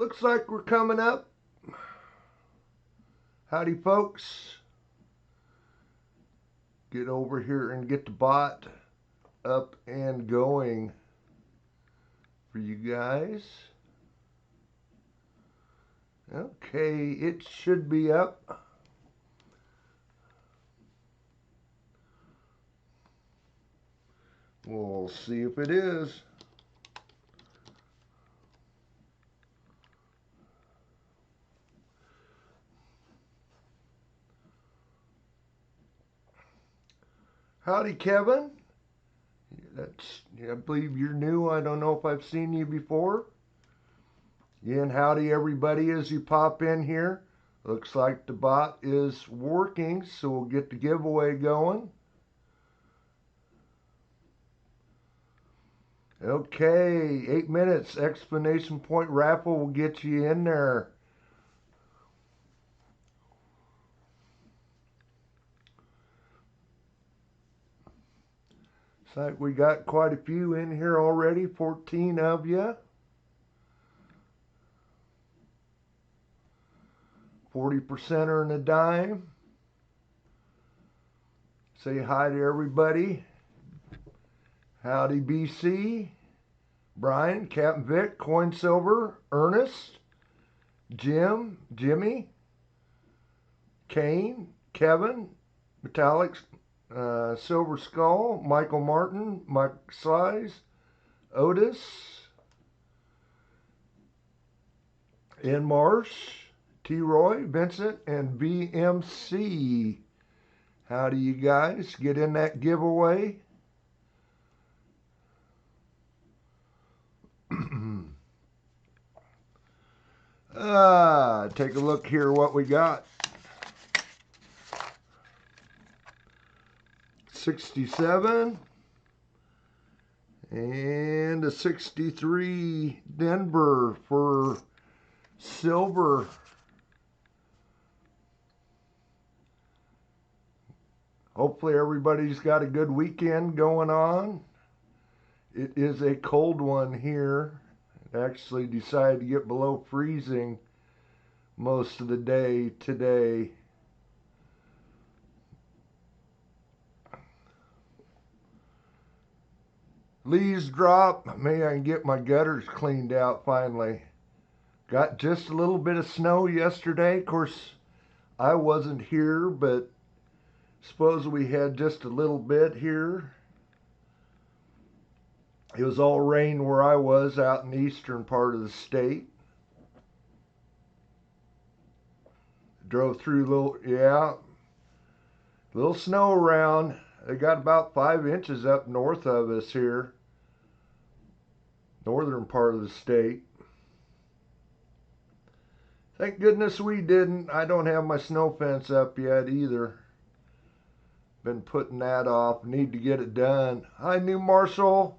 Looks like we're coming up. Howdy, folks. Get over here and get the bot up and going for you guys. Okay, it should be up. We'll see if it is. Howdy, Kevin. I believe you're new. I don't know if I've seen you before. Yeah, and howdy, everybody, as you pop in here. Looks like the bot is working, so we'll get the giveaway going. Okay, 8 minutes. Exclamation point raffle will get you in there. Looks like we got quite a few in here already, 14 of you. 40% earn a dime. Say hi to everybody. Howdy, BC. Brian, Captain Vic, Coin Silver, Ernest, Jim, Jimmy, Kane, Kevin, Metallics, Silver Skull, Michael Martin, Mike Slice, Otis, N. Marsh, T. Roy, Vincent, and BMC. How do you guys get in that giveaway? Take a look here what we got. 67 and a 63 Denver for silver. Hopefully everybody's got a good weekend going on. It is a cold one here. It actually decided to get below freezing most of the day today. Leaves drop. Maybe I can get my gutters cleaned out finally. Got just a little bit of snow yesterday. Of course, I wasn't here, but suppose we had just a little bit here. It was all rain where I was out in the eastern part of the state. Drove through little snow around. They got about 5 inches up north of us here. Northern part of the state. Thank goodness we didn't. I don't have my snow fence up yet either. Been putting that off. Need to get it done. Hi, New Marshall.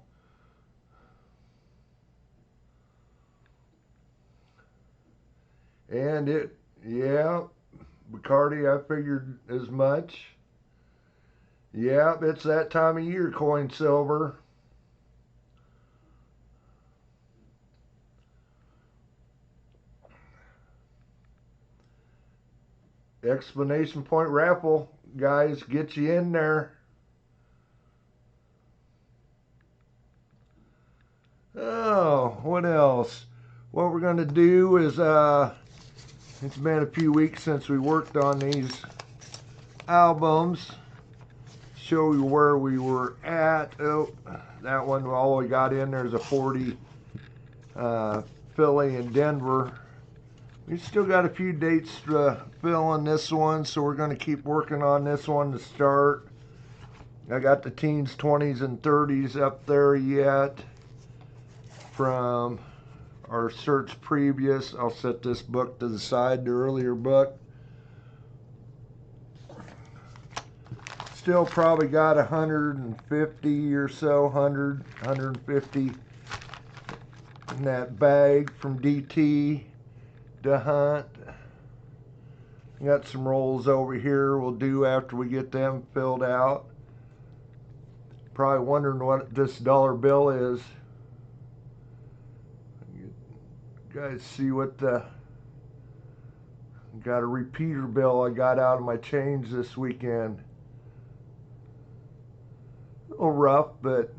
And Bacardi, I figured as much. Yeah, it's that time of year, Coin Silver. Explanation point raffle, guys, get you in there. Oh, what else? What we're going to do is, it's been a few weeks since we worked on these albums. Show you where we were at. Oh, that one, all we got in there is a 40 Philly and Denver. We still got a few dates to fill on this one, so we're going to keep working on this one to start. I got the teens, 20s, and 30s up there yet from our search previous. I'll set this book to the side, the earlier book. Still probably got 150 or so, 150 in that bag from DT to hunt. Got some rolls over here we'll do after we get them filled out. Probably wondering what this dollar bill is. Guys, see what the... Got a repeater bill I got out of my change this weekend. A little rough, but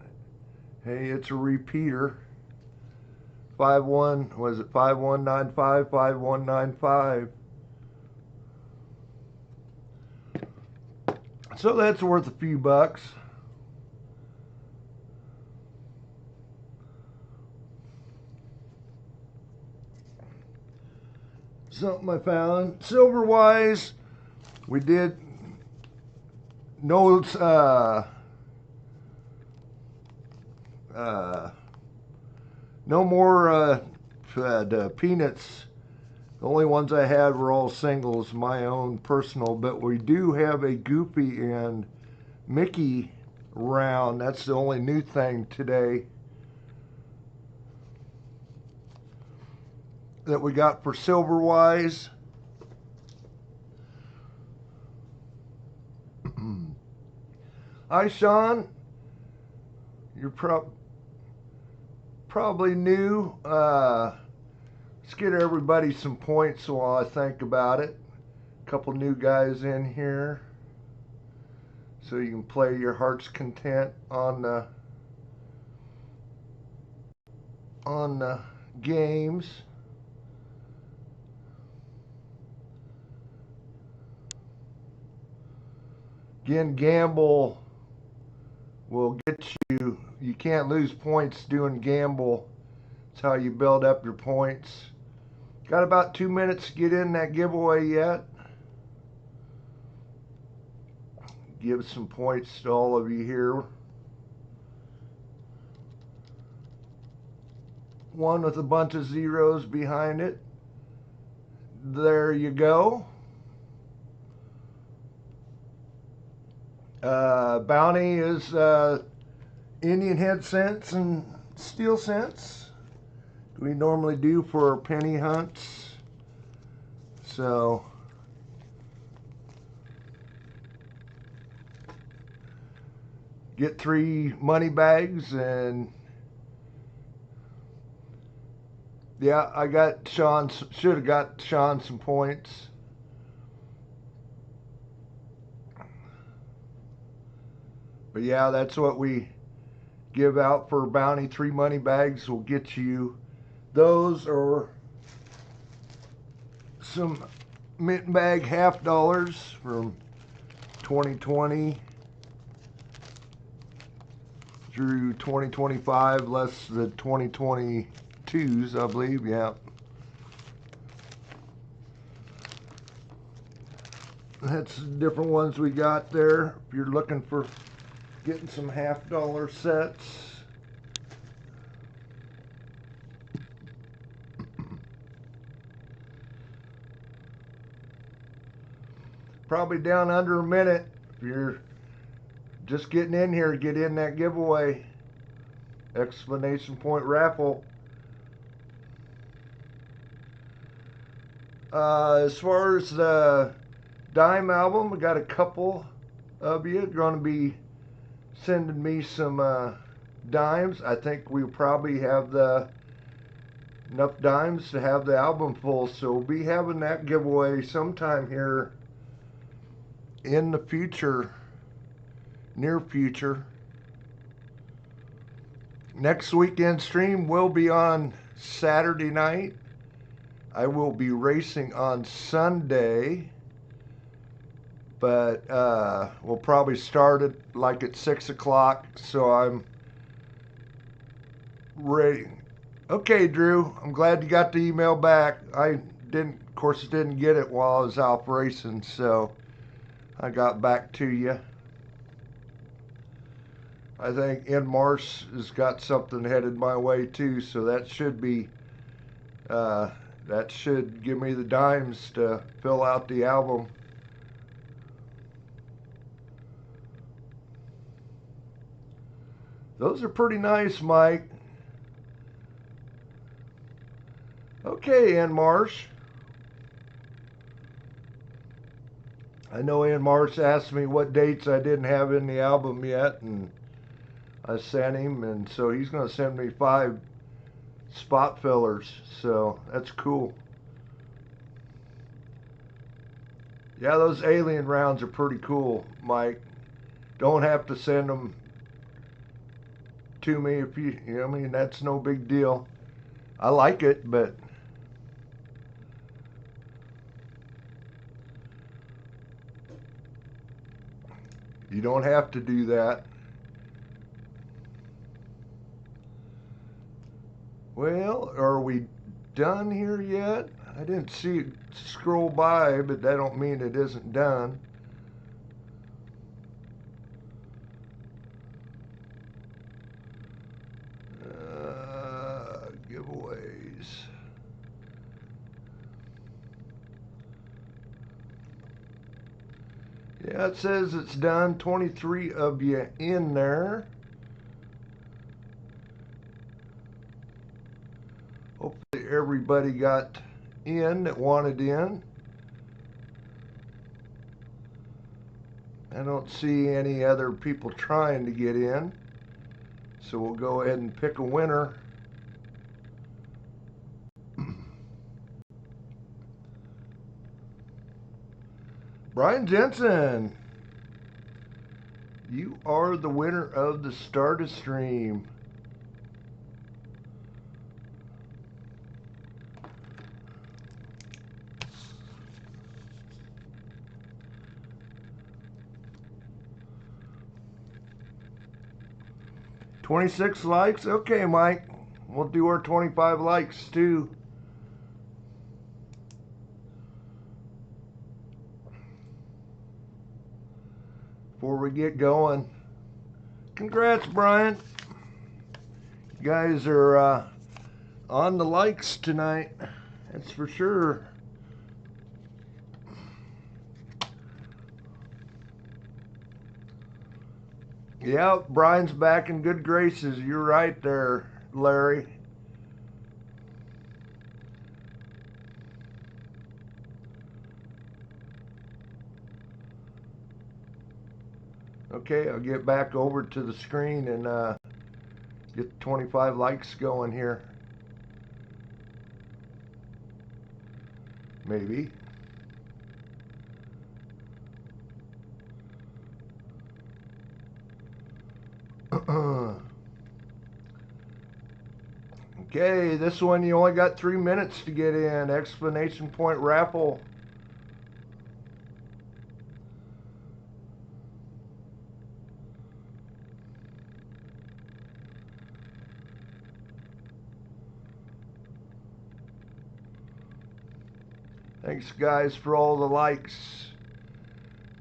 hey, it's a repeater. 51, was it 5195, 5195. So that's worth a few bucks. Something I found. Silver wise, we did no no more the peanuts. The only ones I had were all singles, my own personal, but we do have a Goofy and Mickey round. That's the only new thing today that we got for silver wise. Hi, Sean. You're probably new. Let's get everybody some points while I think about it. A couple new guys in here, so you can play your heart's content on the games. Again, gamble will get you. You can't lose points doing gamble. It's how you build up your points. Got about 2 minutes to get in that giveaway yet. Give some points to all of you here. One with a bunch of zeros behind it. There you go. Bounty is Indian head cents and steel cents. We normally do for penny hunts. So get 3 money bags, and yeah, I got Sean, should have got Sean some points. But yeah, that's what we give out for bounty. 3 money bags will get you those, or some mint bag $50 from 2020 through 2025, less the 2022s, I believe. Yeah. That's different ones we got there. If you're looking for getting some $50 sets. Probably down under a minute. If you're just getting in here, get in that giveaway. Exclamation point raffle. As far as the dime album, I got a couple of you going to be sending me some dimes. I think we'll probably have enough dimes to have the album full, so we'll be having that giveaway sometime here in the future, near future. Next weekend stream will be on Saturday night. I will be racing on Sunday, but we'll probably start it like at 6 o'clock, so I'm ready. Okay, Drew, I'm glad you got the email back. I didn't, of course, didn't get it while I was out racing, so I got back to you. I think Mars has got something headed my way too, so that should be that should give me the dimes to fill out the album. Those are pretty nice, Mike. Okay, Ann Marsh. I know Ann Marsh asked me what dates I didn't have in the album yet, and I sent him, and so he's going to send me 5 spot fillers, so that's cool. Yeah, those alien rounds are pretty cool, Mike. Don't have to send them to me if you know, I mean, that's no big deal. I like it, but you don't have to do that. Well, are we done here yet? I didn't see it scroll by, but that don't mean it isn't done. Giveaways. Yeah, it says it's done. 23 of you in there. Hopefully everybody got in that wanted in. I don't see any other people trying to get in, so we'll go ahead and pick a winner. Brian Jensen, you are the winner of the Start a Stream. $26 likes? Okay, Mike. We'll do our 25 likes too. Before we get going. Congrats, Brian. You guys are on the likes tonight. That's for sure. Yeah, Brian's back in good graces. You're right there, Larry. Okay, I'll get back over to the screen and get 25 likes going here. Maybe. Okay, this one you only got 3 minutes to get in. Exclamation point raffle. Thanks, guys, for all the likes.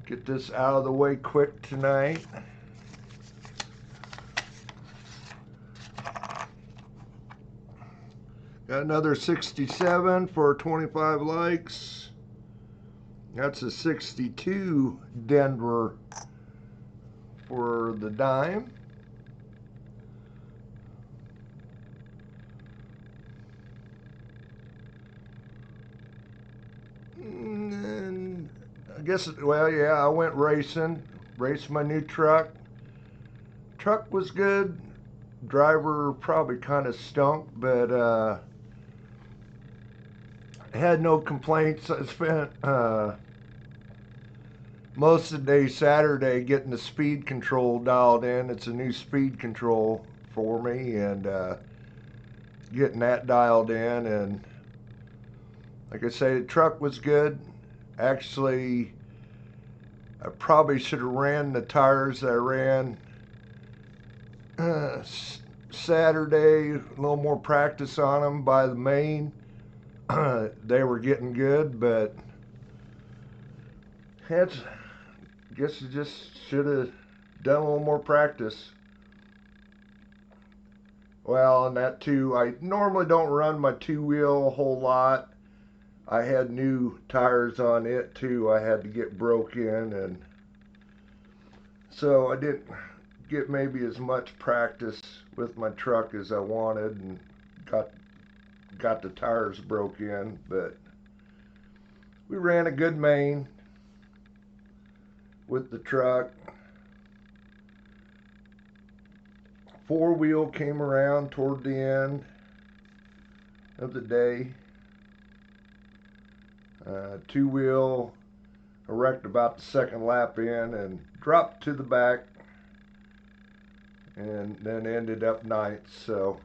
Get this out of the way quick tonight. Got another 67 for 25 likes. That's a 62 Denver for the dime. And I guess, well, yeah, I went racing. Raced my new truck. Truck was good. Driver probably kind of stunk, but had no complaints. I spent most of the day Saturday getting the speed control dialed in. It's a new speed control for me, and getting that dialed in. And like I say, the truck was good. Actually, I probably should have ran the tires I ran Saturday, a little more practice on them by the main. They were getting good, but I guess I just should have done a little more practice. Well, and that too, I normally don't run my two-wheel a whole lot. I had new tires on it too. I had to get broke in, and so I didn't get maybe as much practice with my truck as I wanted, and got the tires broke in. But we ran a good main with the truck. Four-wheel came around toward the end. of the day. Two-wheel erect about the second lap in and dropped to the back, and then ended up ninth. So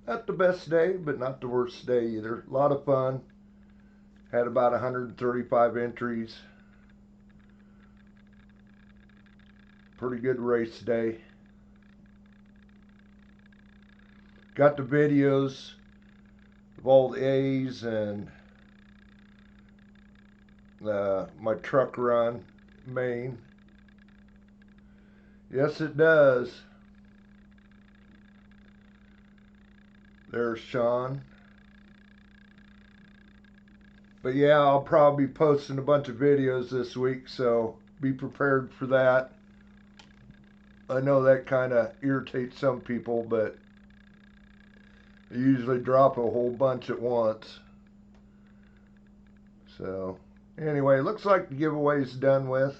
not the best day, but not the worst day either. A lot of fun. Had about 135 entries. Pretty good race day. Got the videos of all the A's and my truck run, Maine. Yes, it does. There's Sean. But yeah, I'll probably be posting a bunch of videos this week, so be prepared for that. I know that kind of irritates some people, but I usually drop a whole bunch at once. So anyway, looks like the giveaway's done with.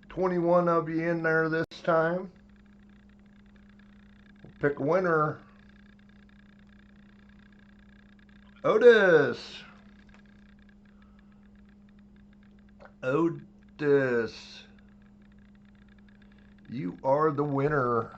$21 of you in there this time. Pick a winner. Otis. Otis. You are the winner.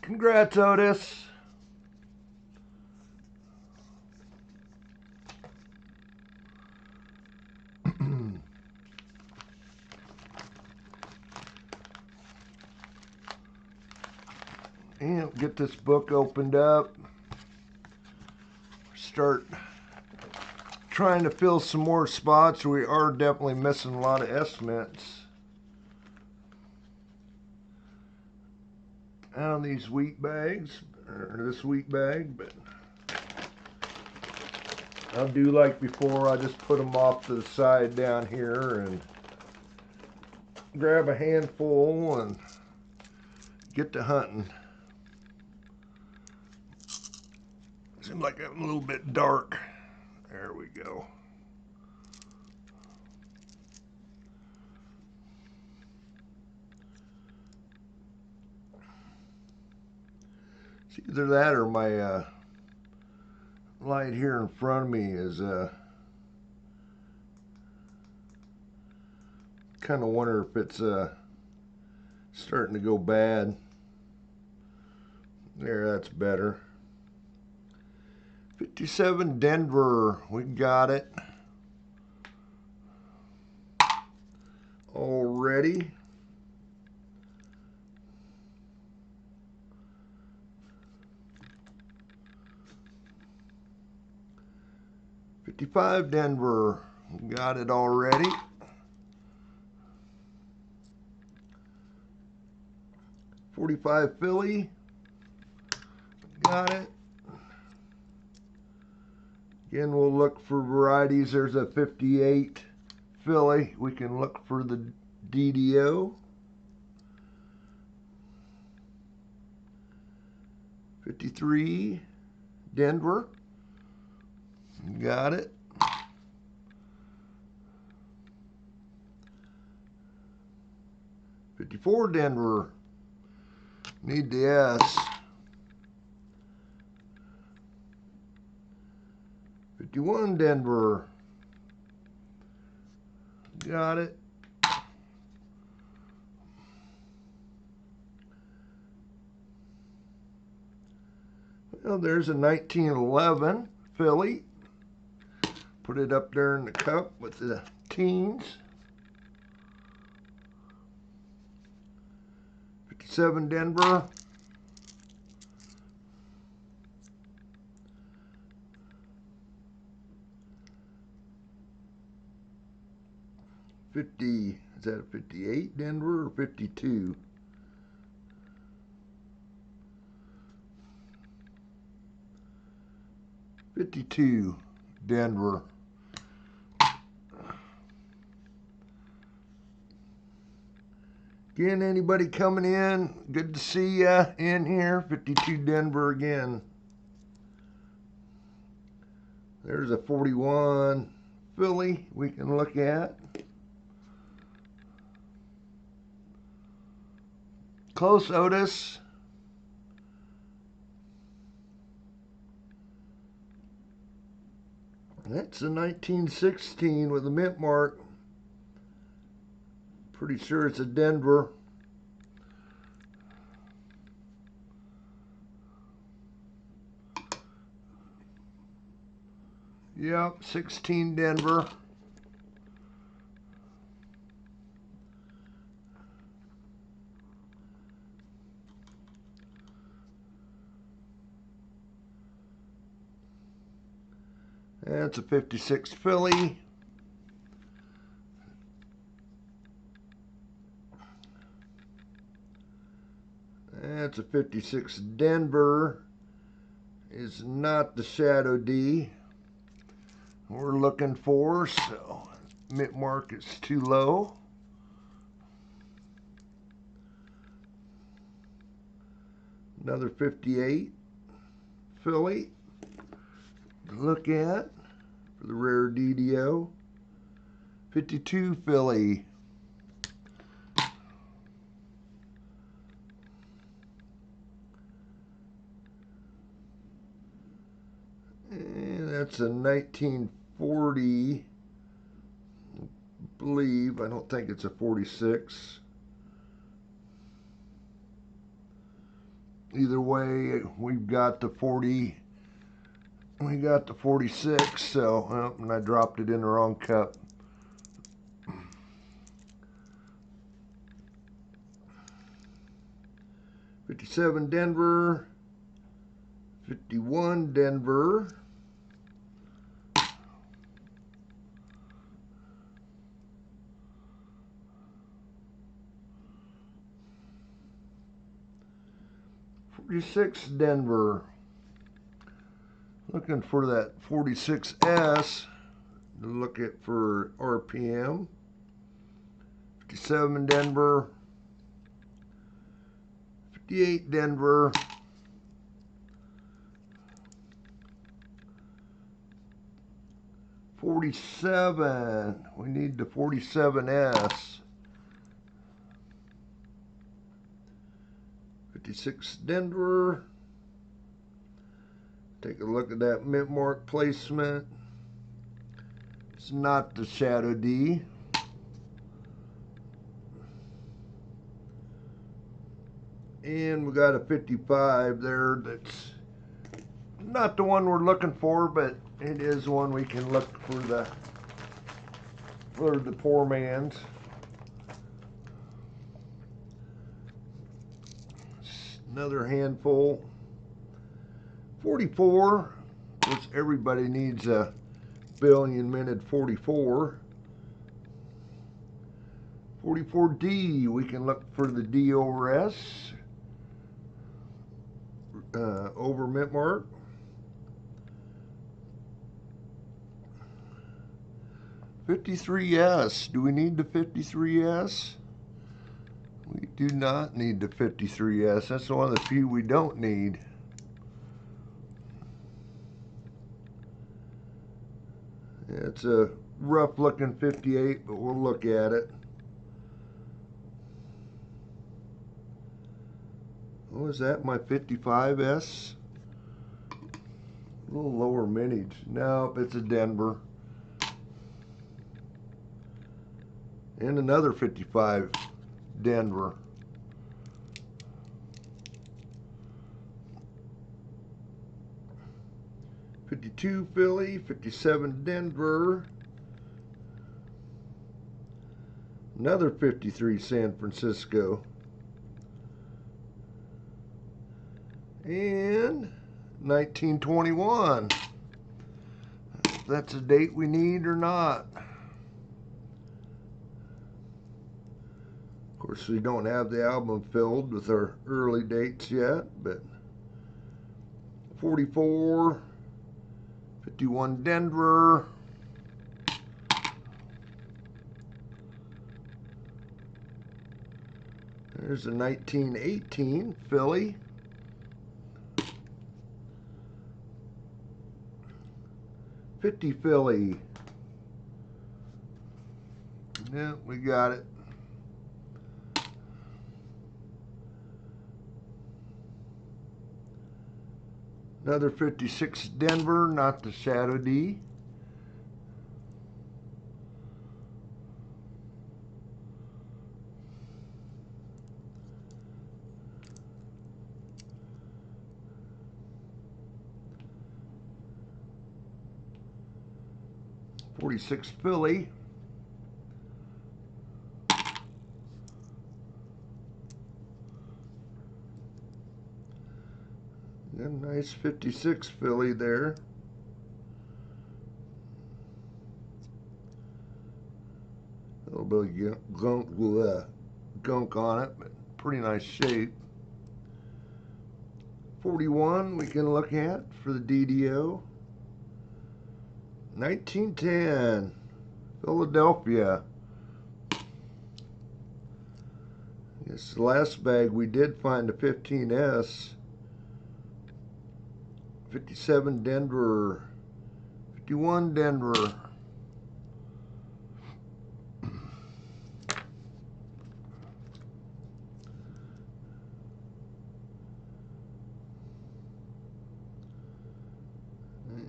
Congrats, Otis. And get this book opened up. Start trying to fill some more spots. We are definitely missing a lot of estimates out of these wheat bags, or this wheat bag, but I'll do like before. I just put them off to the side down here and grab a handful and get to hunting. Seems like I'm a little bit dark. There we go. It's either that or my light here in front of me is kind of wonder if it's starting to go bad. There, that's better. 57 Denver, we got it already. $55 Denver, got it already. $45 Philly, got it. Again, we'll look for varieties. There's a 58 Philly. We can look for the DDO. 53 Denver, got it. 54 Denver, need the S. 51 Denver, got it. Well, there's a 1911 Philly. Put it up there in the cup with the teens. 57 Denver. 50, is that a 58 Denver or 52? '52 Denver. Again, anybody coming in, good to see ya in here. 52 Denver again. There's a 41 Philly we can look at. Close Otis. That's a 1916 with a mint mark. Pretty sure it's a Denver. Yep, 16 Denver. That's a 56 Philly. That's a 56 Denver. Is not the Shadow D we're looking for, so mint mark is too low. Another 58 Philly to look at for the rare DDO. 52 Philly. And that's a 1940, I believe. I don't think it's a 46. Either way, we've got the 40. We got the 46, so, oh, and I dropped it in the wrong cup. '57 Denver, 51 Denver, '46 Denver. Looking for that 46S to look at for RPM. 57 Denver, 58 Denver, 47. We need the 47S. 56 Denver. Take a look at that mint mark placement. It's not the Shadow D. And we got a 55 there that's not the one we're looking for, but it is one we can look for the poor man's. Another handful. 44, which everybody needs a billion minute 44. 44D, we can look for the D over S. Over mint mark. 53S, do we need the 53S? We do not need the 53S. That's one of the few we don't need. It's a rough looking 58, but we'll look at it. What was that, my 55S? A little lower mintage. Nope, it's a Denver. And another 55 Denver. '52 Philly, 57 Denver. Another 53 San Francisco. And 1921. If that's a date we need or not. Of course, we don't have the album filled with our early dates yet, but 44, 51 Denver, There's a 1918 Philly. $50 Philly. Yeah, we got it. Another 56 Denver, not the Shadow D. $46 Philly. A nice 56 Philly there. A little bit of gunk on it, but pretty nice shape. 41 we can look at for the DDO. 1910 Philadelphia. This last bag we did find a 15S. 57 Denver. 51 Denver.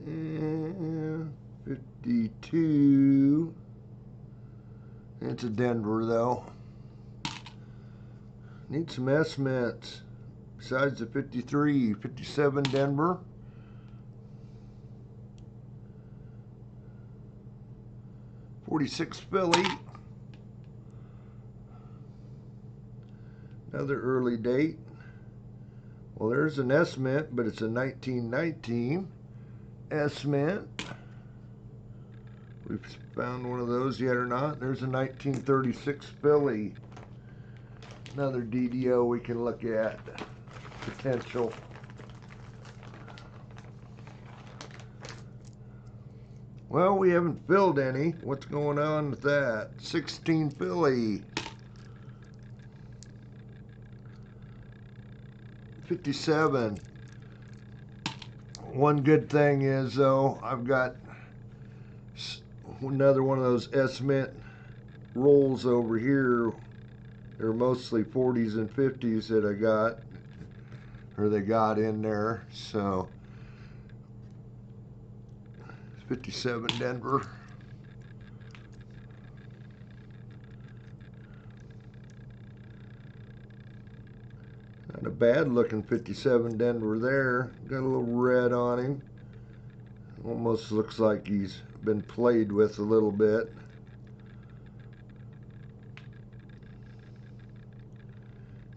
And 52. It's a Denver though. Need some S-mints besides the 53. 57 Denver. $46 Philly. Another early date. Well, there's an S-mint, but it's a 1919 S-mint. We've found one of those yet or not. There's a 1936 Philly. Another DDO we can look at. Potential. Well, we haven't filled any. What's going on with that? 16 Philly. 57. One good thing is, though, I've got another one of those S-mint rolls over here. They're mostly 40s and 50s that I got, or they got in there, so 57 Denver. Not a bad looking 57 Denver there. Got a little red on him. Almost looks like he's been played with a little bit.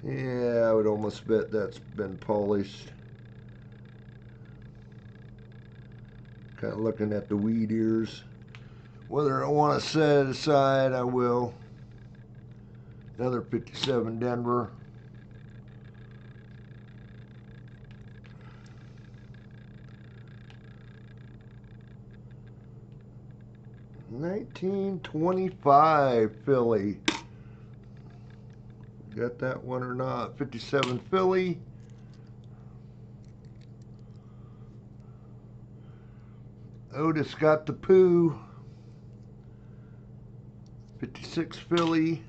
Yeah, I would almost bet that's been polished. Kind of looking at the weed ears. Whether I want to set it aside, I will. Another 57 Denver. $19.25 Philly. Got that one or not? 57 Philly. Otis got the poo. 56 Philly.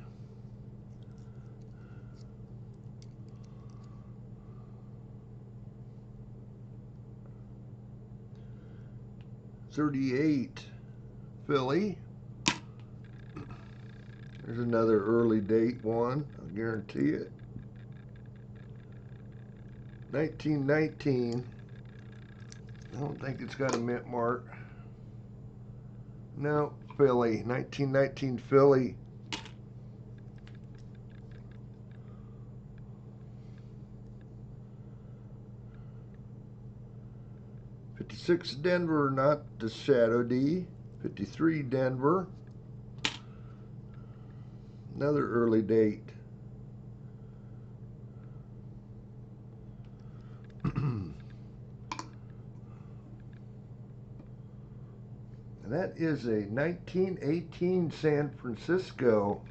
$38 Philly. There's another early date one, I guarantee it. 1919. I don't think it's got a mint mark. No, Philly. 1919 Philly. $56 Denver, not the Shadow D. 53 Denver. Another early date. And that is a 1918 San Francisco.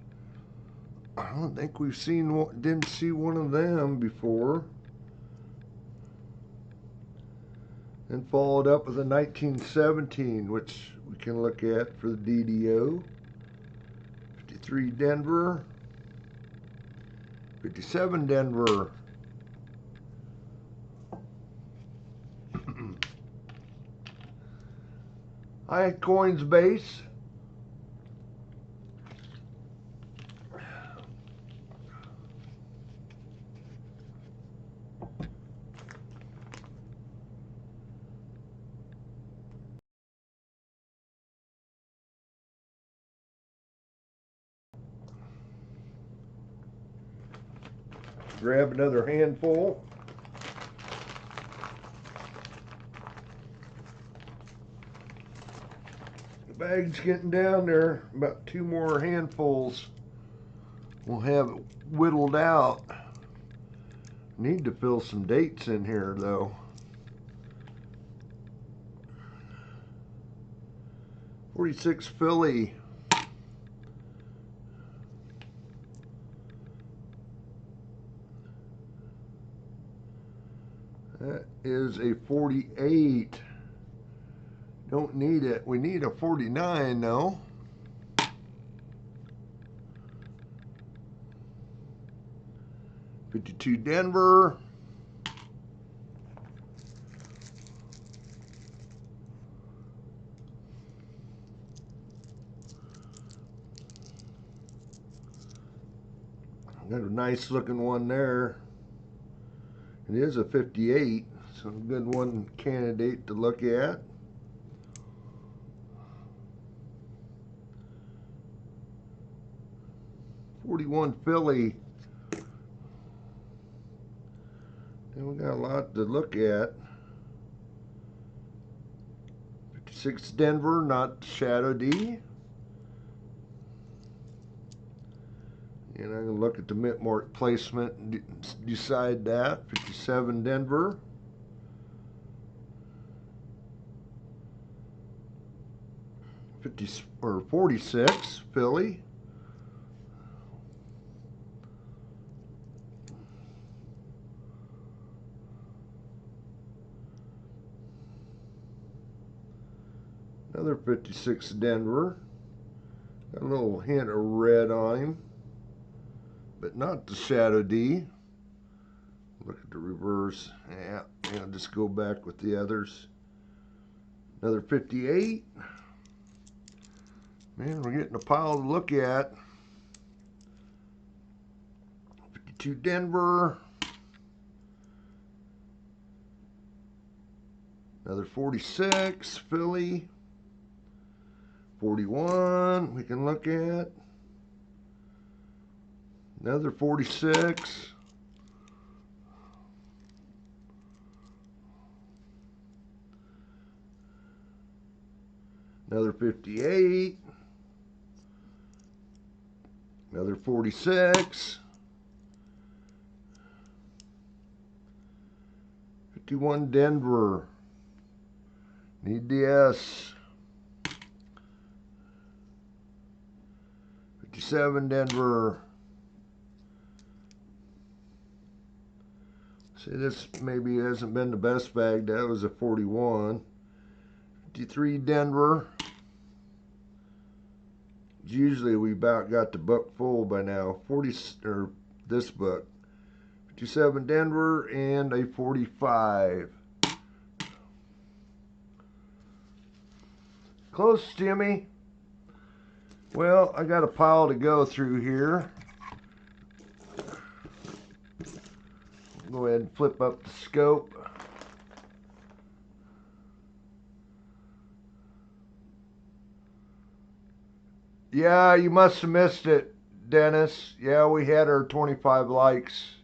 I don't think we've seen one, didn't see one of them before. And followed up with a 1917, which we can look at for the DDO. 53 Denver. 57 Denver. High coins base. Grab another handful. The bag's getting down there. About 2 more handfuls. We'll have it whittled out. Need to fill some dates in here though. 46 Philly. That is a 48. Don't need it. We need a 49 though. '52 Denver. Got a nice looking one there. It is a 58, so a good one candidate to look at. '41 Philly. And we got a lot to look at. '56 Denver, not Shadow D. And I'm going to look at the mint mark placement and decide that. '57 Denver. '46 Philly. Another '56 Denver. Got a little hint of red on him, but not the Shadow D. Look at the reverse. Yeah, just go back with the others. Another 58. Man, we're getting a pile to look at. '52 Denver. Another 46 Philly. 41 we can look at. Another 46. Another 58. Another 46. 51 Denver. Need the S. 57 Denver. See, this maybe hasn't been the best bag. That was a 41. 53 Denver. Usually we about got the book full by now. 40 or this book. 57 Denver and a 45. Close, Jimmy. Well, I got a pile to go through here. Go ahead and flip up the scope. Yeah, you must have missed it, Dennis. Yeah, we had our 25 likes.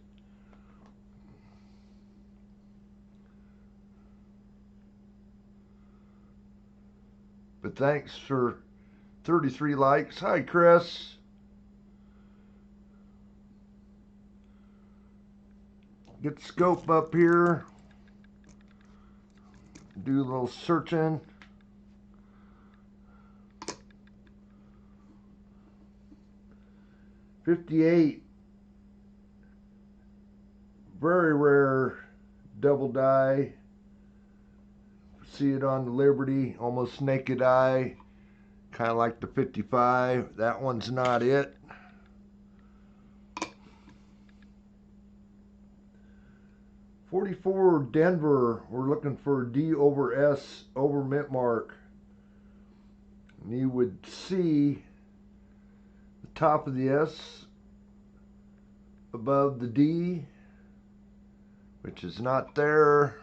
But thanks for 33 likes. Hi, Chris. Get the scope up here. Do a little searching. 58, very rare double die. See it on the Liberty, almost naked eye, kind of like the 55. That one's not it. $44 Denver, we're looking for D over S over mint mark. And you would see the top of the S above the D, which is not there.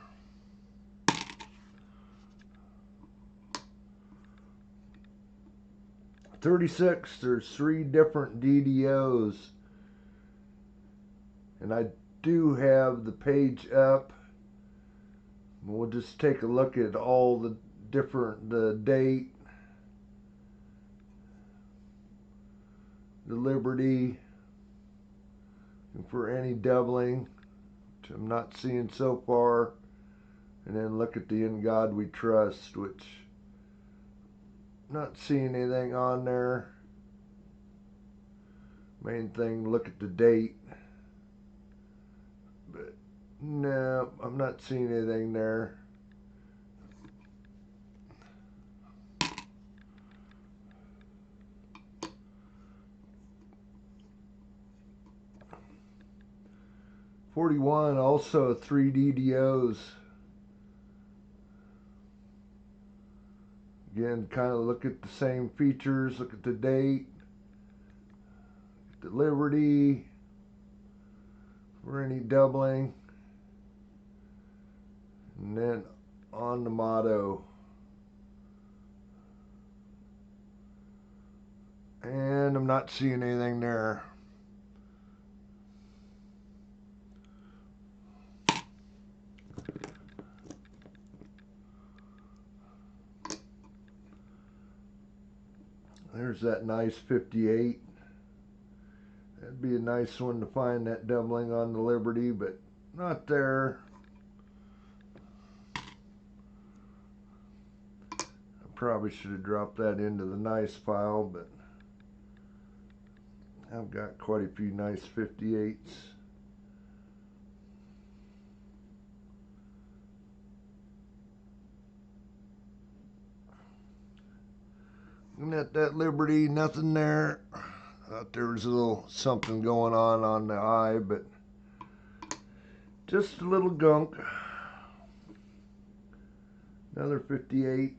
$36, there's 3 different DDOs. And I do have the page up. We'll just take a look at all the different, the date, the Liberty, and for any doubling, which I'm not seeing so far. And then look at the In God We Trust, which not seeing anything on there. Main thing, look at the date. But no, I'm not seeing anything there. $41, also 3 DDOs. Again, kind of look at the same features, look at the date, the Liberty, for any doubling, and then on the motto. And I'm not seeing anything there. There's that nice 58. That'd be a nice one to find, that doubling on the Liberty, but not there. I probably should have dropped that into the nice file, but I've got quite a few nice 58s. And at that Liberty, nothing there. Thought there was a little something going on the eye, but just a little gunk. Another 58.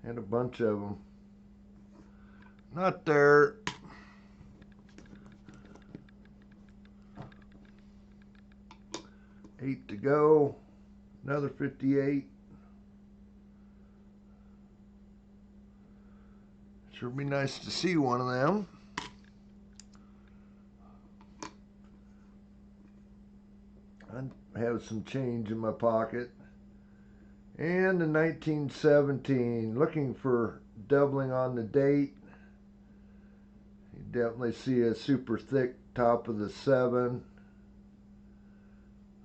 And a bunch of them. Not there. Eight to go. Another 58. Sure be nice to see one of them. I have some change in my pocket. And the 1917, looking for doubling on the date. You definitely see a super thick top of the 7,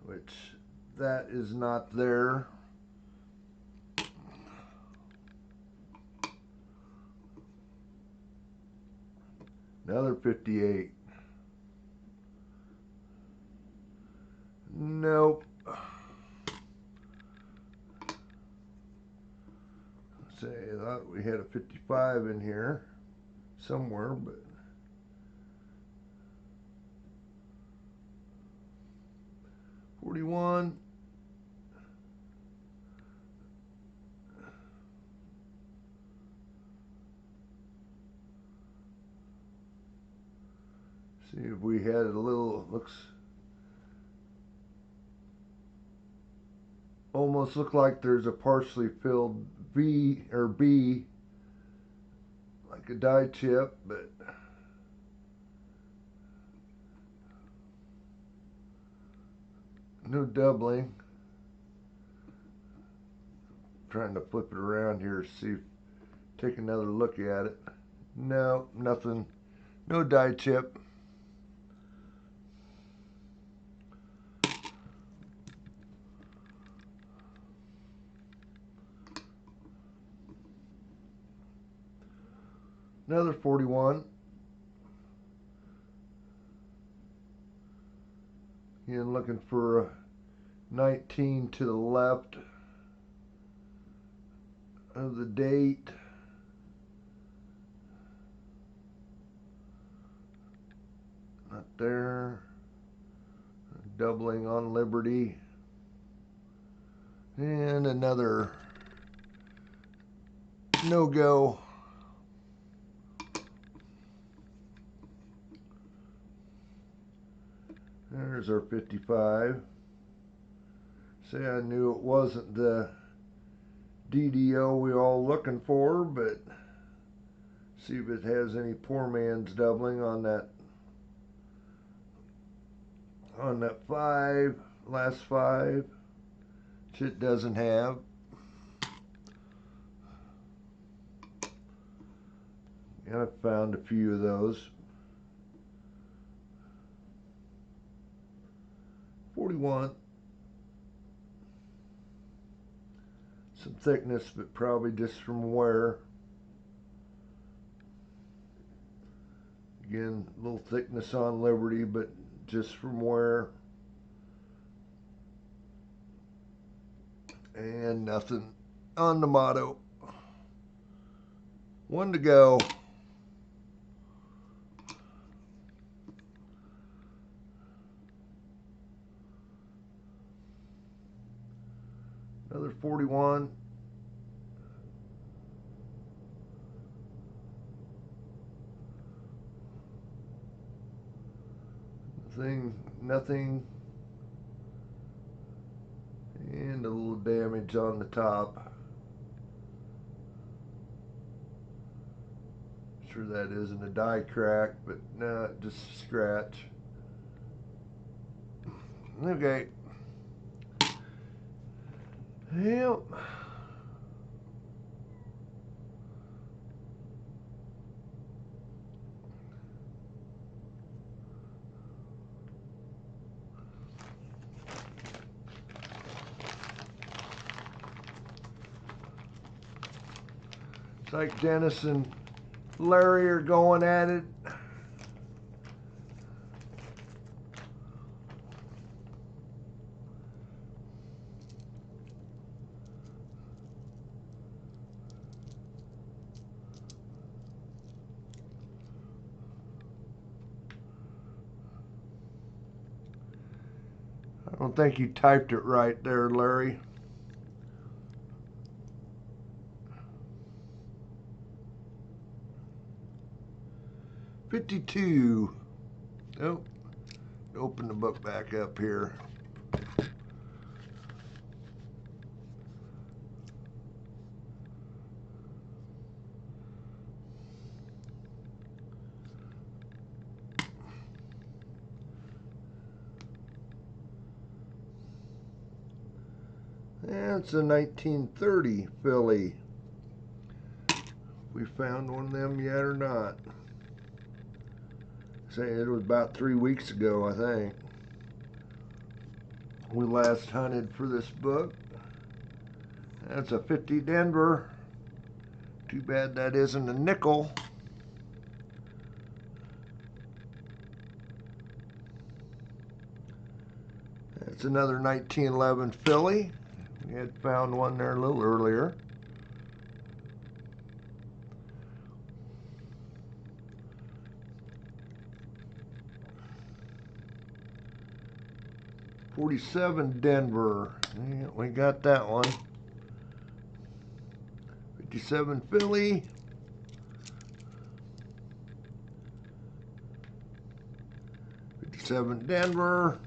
which that is not there. Another 58. Nope. Say, I thought we had a 55 in here somewhere, but $41. See if we had a little, looks almost look like there's a partially filled V or B, like a die chip, but no doubling. Trying to flip it around here, see, take another look at it. No, nothing, no die chip. Another 41. Again, looking for a 19 to the left of the date. Not there. Doubling on Liberty. And another no-go. There's our 55. Say, I knew it wasn't the DDO we all looking for, but see if it has any poor man's doubling on that 5, last 5, which it doesn't have. And I found a few of those. 41. Some thickness, but probably just from wear. Again, a little thickness on Liberty, but just from wear. And nothing on the motto. 1 to go. Another 41. Nothing. And a little damage on the top. Sure that isn't a die crack, but no, just a scratch. Okay. Yep. It's like Dennis and Larry are going at it. I don't think you typed it right there, Larry. $52. Oh, open the book back up here. That's a 1930 Philly. We found one of them yet or not? Say it was about 3 weeks ago, I think. We last hunted for this book. That's a 50 Denver. Too bad that isn't a nickel. That's another 1911 Philly. We had found one there a little earlier. '47 Denver. Yeah, we got that one. 57 Philly. 57 Denver.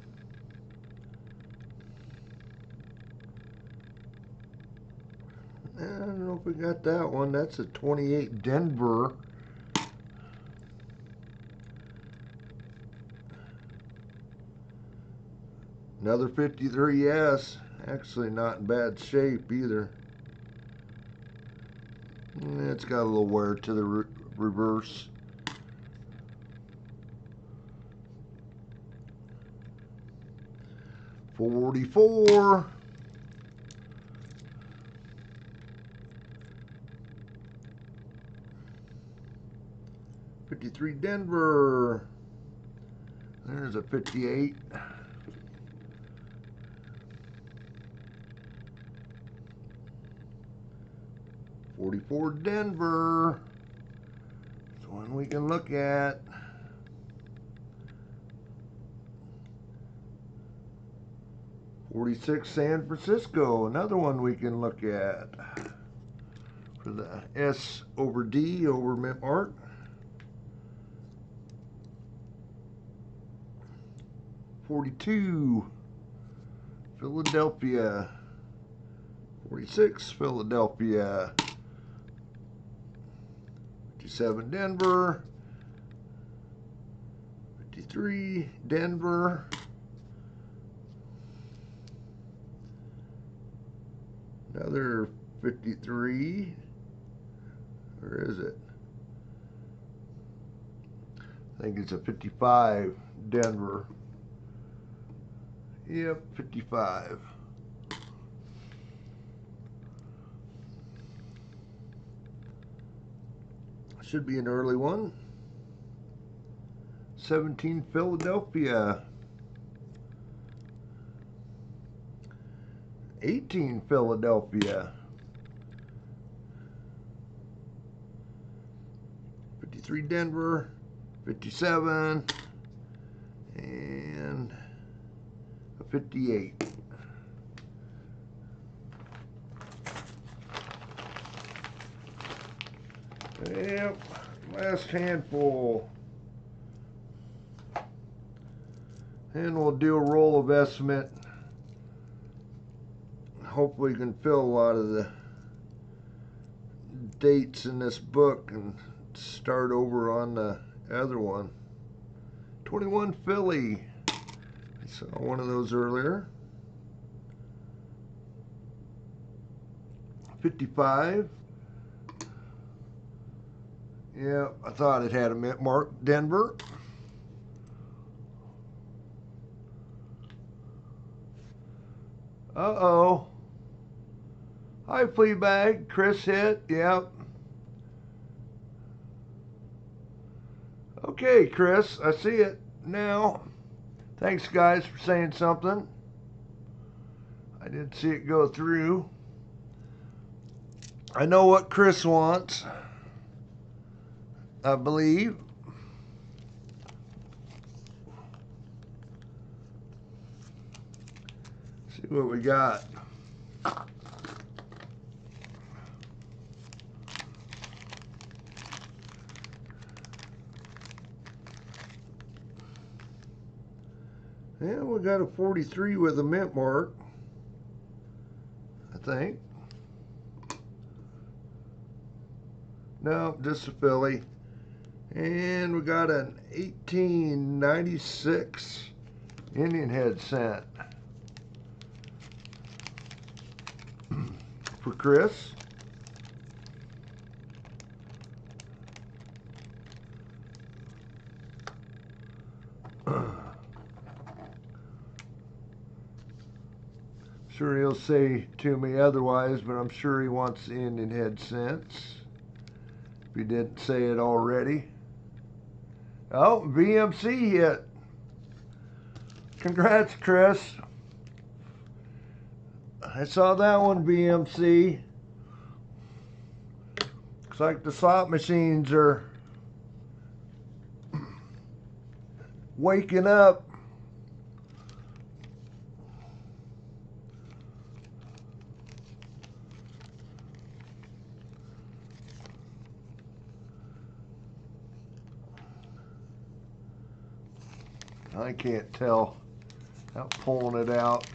I don't know if we got that one. That's a 28 Denver. Another 53S. Actually not in bad shape either. It's got a little wear to the reverse. '44. '53 Denver. There's a 58. 44 Denver. That's one we can look at. 46 San Francisco, another one we can look at for the S over D over mint mark. 42 Philadelphia. 46 Philadelphia. 57 Denver. 53 Denver. Another 53, or is it? I think it's a 55 Denver. Yep, 55. Should be an early one. 17 Philadelphia. 18 Philadelphia. 53 Denver. 57. And a 58. Yep, last handful. And we'll do a roll of estimate. Hopefully we can fill a lot of the dates in this book and start over on the other one. 21 Philly. I saw one of those earlier. 55. Yeah, I thought it had a mint mark. Denver. Uh-oh. Hi, Fleabag. Chris hit. Yep. Okay, Chris. I see it now. Thanks, guys, for saying something. I didn't see it go through. I know what Chris wants, I believe. See what we got. Yeah, we got a 43 with a mint mark, I think. No, just a Philly. And we got an 1896 Indian head cent for Chris. Sure he'll say to me otherwise, but I'm sure he wants the Indian head cents. If he didn't say it already. Oh, VMC hit. Congrats, Chris. I saw that one, VMC. Looks like the slot machines are waking up. I can't tell without pulling it out.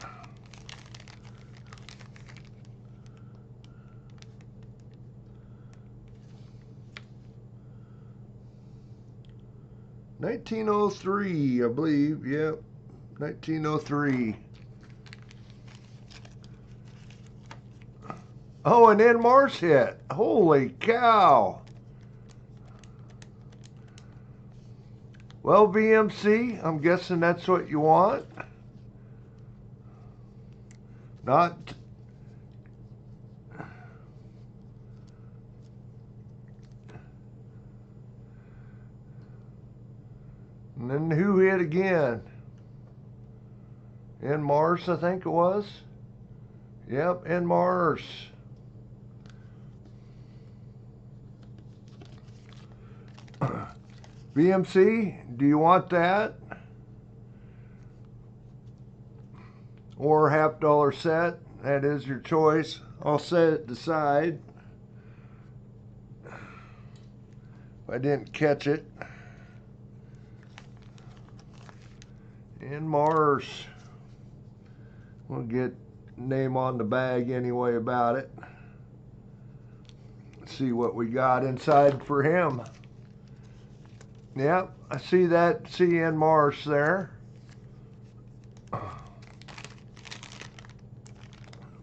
$1903, I believe. Yep, 1903. Oh, and then Mars hit. Holy cow. Well, VMC, I'm guessing that's what you want. Not. And then who hit again? In Mars, I think it was. Yep, in Mars. VMC, do you want that? Or $half set? That is your choice. I'll set it aside if I didn't catch it. And Mars. We'll get name on the bag anyway about it. Let's see what we got inside for him. Yep, I see that CN Mars there.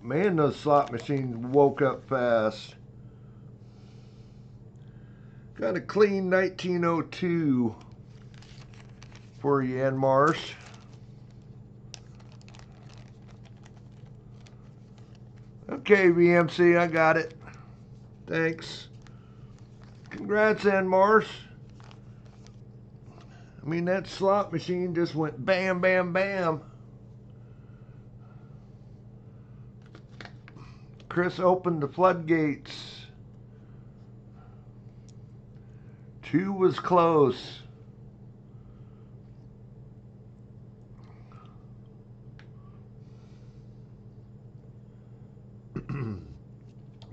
Man, those slot machines woke up fast. Got a clean 1902 for you, N Mars. Okay, VMC, I got it. Thanks. Congrats, N Mars. I mean, that slot machine just went bam, bam, bam. Chris opened the floodgates. 2 was close.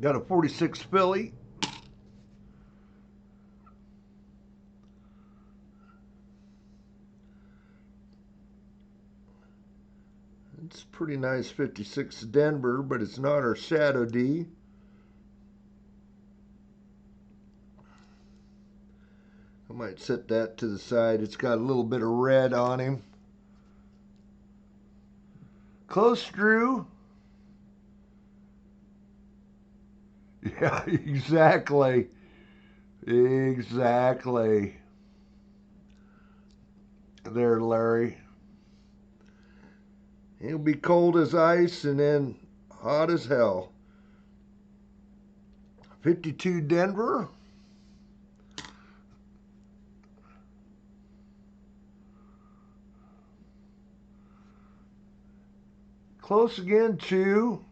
Got a 46 Philly. It's pretty nice 56 Denver, but it's not our Shadow D. I might set that to the side. It's got a little bit of red on him. Close, Drew. Yeah, exactly. Exactly. There, Larry. It'll be cold as ice and then hot as hell. 52 Denver. Close again, 2.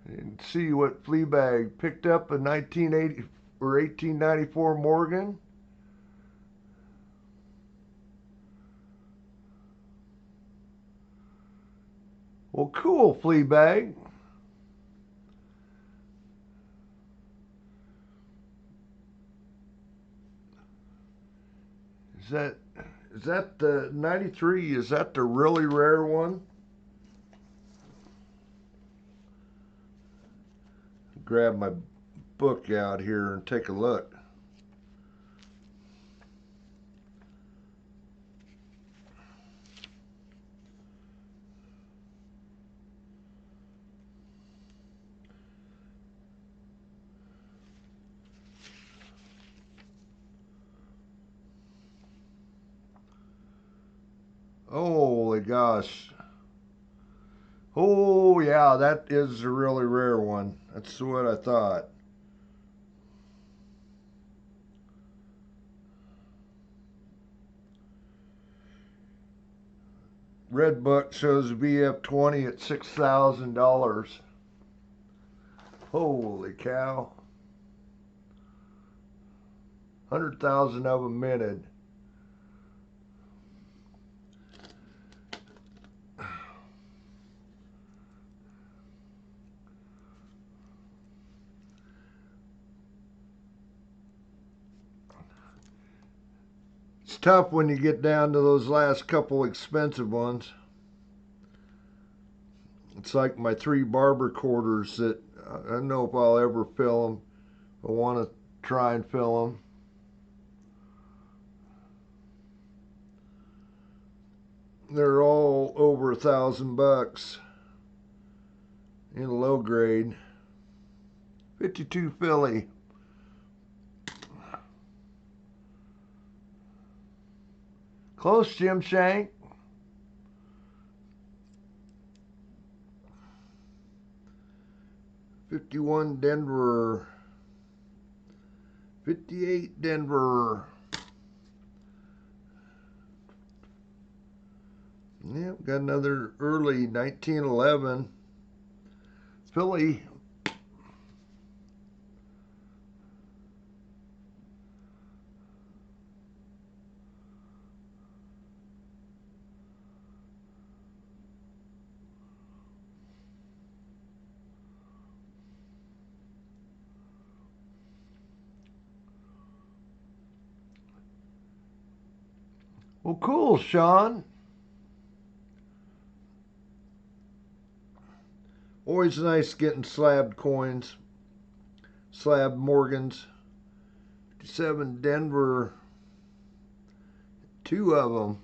And see what Fleabag picked up a 1980 or 1894 Morgan. Well, cool, Fleabag. Is that the 93? Is that the really rare one? Grab my book out here and take a look. Holy gosh. Oh yeah, that is a really rare one. That's what I thought. Red Book shows VF20 at $6,000. Holy cow. 100,000 of them minted. It's tough when you get down to those last couple expensive ones. It's like my 3 barber quarters that I don't know if I'll ever fill them. I want to try and fill them. They're all over $1,000 in low grade. 52 Philly. Close, Jim Shank. $51 Denver. 58 Denver. Yep, got another early 1911 Philly. Well, cool, Sean. Always nice getting slabbed coins. Slab Morgans. 57 Denver. 2 of them.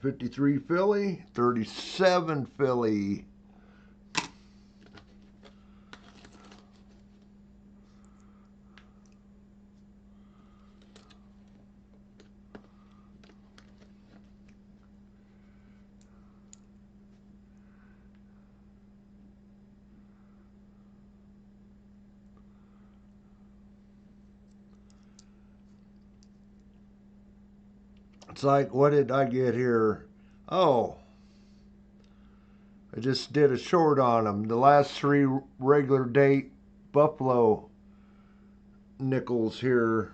$53 Philly. $37 Philly. It's like, what did I get here? Oh, I just did a short on them. The last 3 regular date Buffalo nickels here.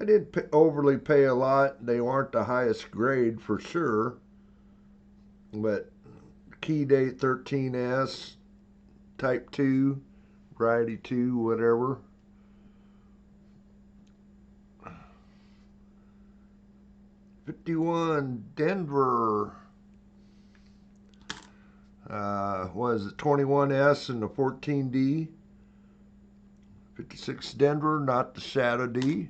I didn't overly pay a lot. They aren't the highest grade for sure. But key date 13S, type 2, variety 2, whatever. $51 Denver. Was it 21S and the 14D? 56 Denver, not the Shadow D.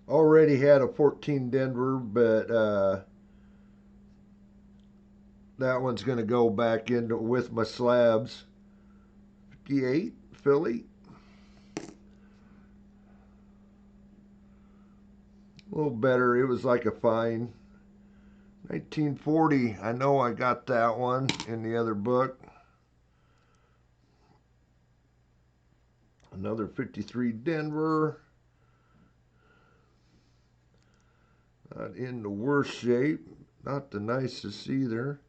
Already had a 14 Denver, but that one's going to go back into with my slabs. 58 Philly. A little better. It was like a fine. 1940. I know I got that one in the other book. Another 53 Denver. Not in the worst shape. Not the nicest either.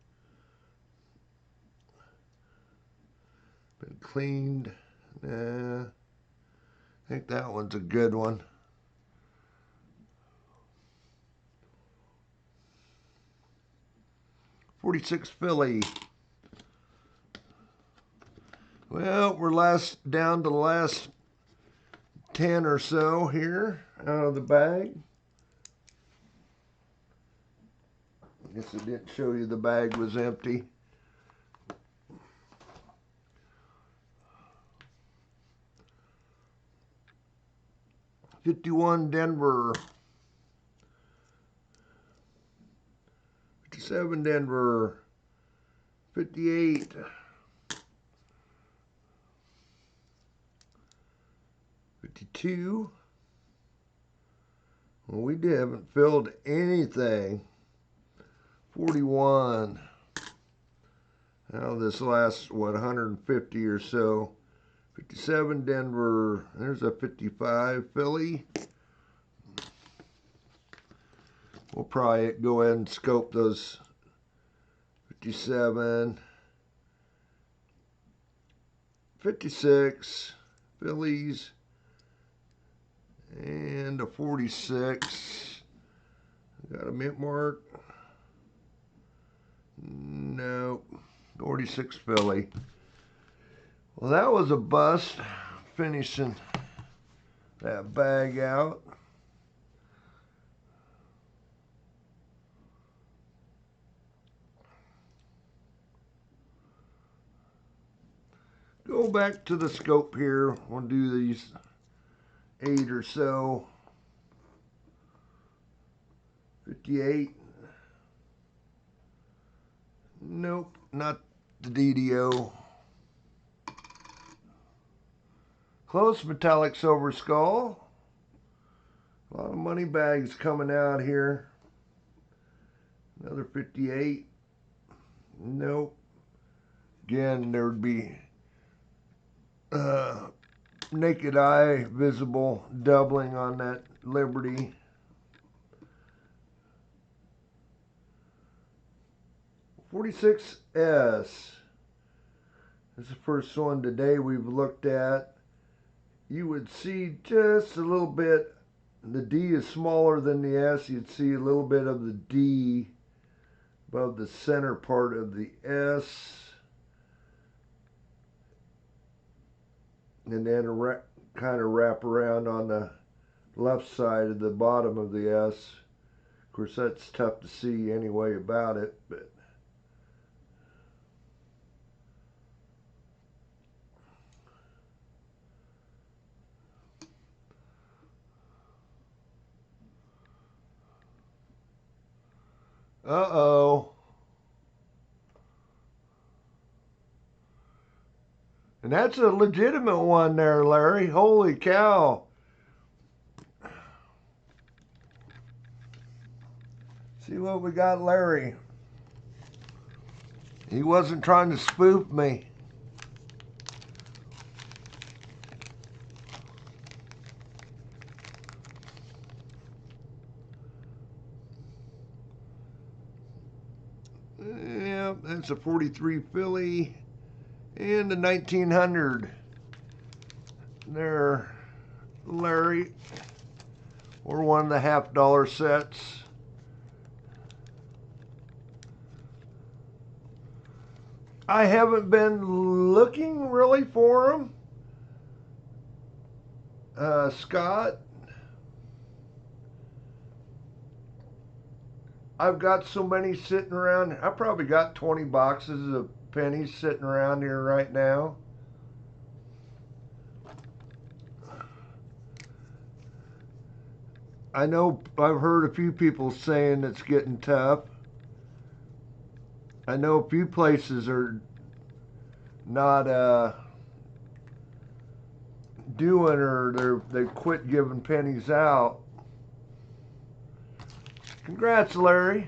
Been cleaned. Nah. I think that one's a good one. $46 Philly. Well, we're down to the last 10 or so here out of the bag. I guess it didn't show you the bag was empty. $51 Denver. 57 Denver. 58. $52. Well, we haven't filled anything. 41. Now this last, what, 150 or so. 57 Denver. There's a 55 Philly. We'll probably go ahead and scope those. 57. 56 Phillies. And a 46. Got a mint mark. Nope. 46 Philly. Well, that was a bust. Finishing that bag out. Go back to the scope here. We'll do these 8 or so. 58. Nope, not the DDO. Close metallic silver skull. A lot of money bags coming out here. Another 58. Nope. Again, there would be naked eye visible doubling on that Liberty. $46S. This is the first one today we've looked at. You would see just a little bit. The D is smaller than the S. You'd see a little bit of the D, above the center part of the S, and then kind of wrap around on the left side of the bottom of the S. Of course, that's tough to see anyway about it, but uh-oh. And that's a legitimate one there, Larry. Holy cow. See what we got, Larry. He wasn't trying to spoof me. Yeah, that's a 43 Philly and a 1900. There, Larry. Or one of the $50 sets. I haven't been looking really for them, Scott. I've got so many sitting around. I probably got 20 boxes of pennies sitting around here right now. I know I've heard a few people saying it's getting tough. I know a few places are not doing, or they've quit giving pennies out. Congrats, Larry.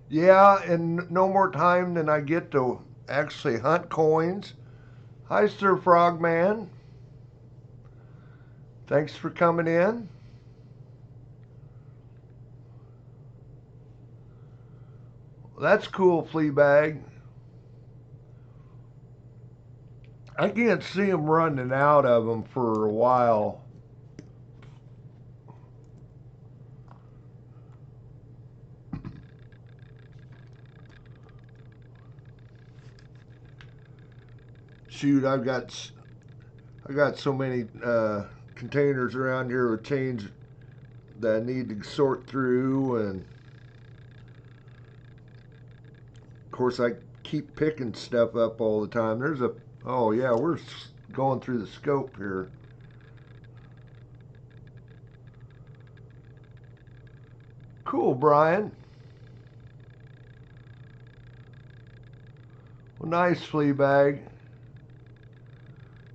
Yeah, and no more time than I get to actually hunt coins. Hi, Sir Frogman. Thanks for coming in. That's cool, Fleabag. I can't see them running out of them for a while. Shoot, I got so many containers around here with change that I need to sort through, and of course I keep picking stuff up all the time. There's a, oh yeah, we're going through the scope here. Cool, Brian. Well, nice, Fleabag.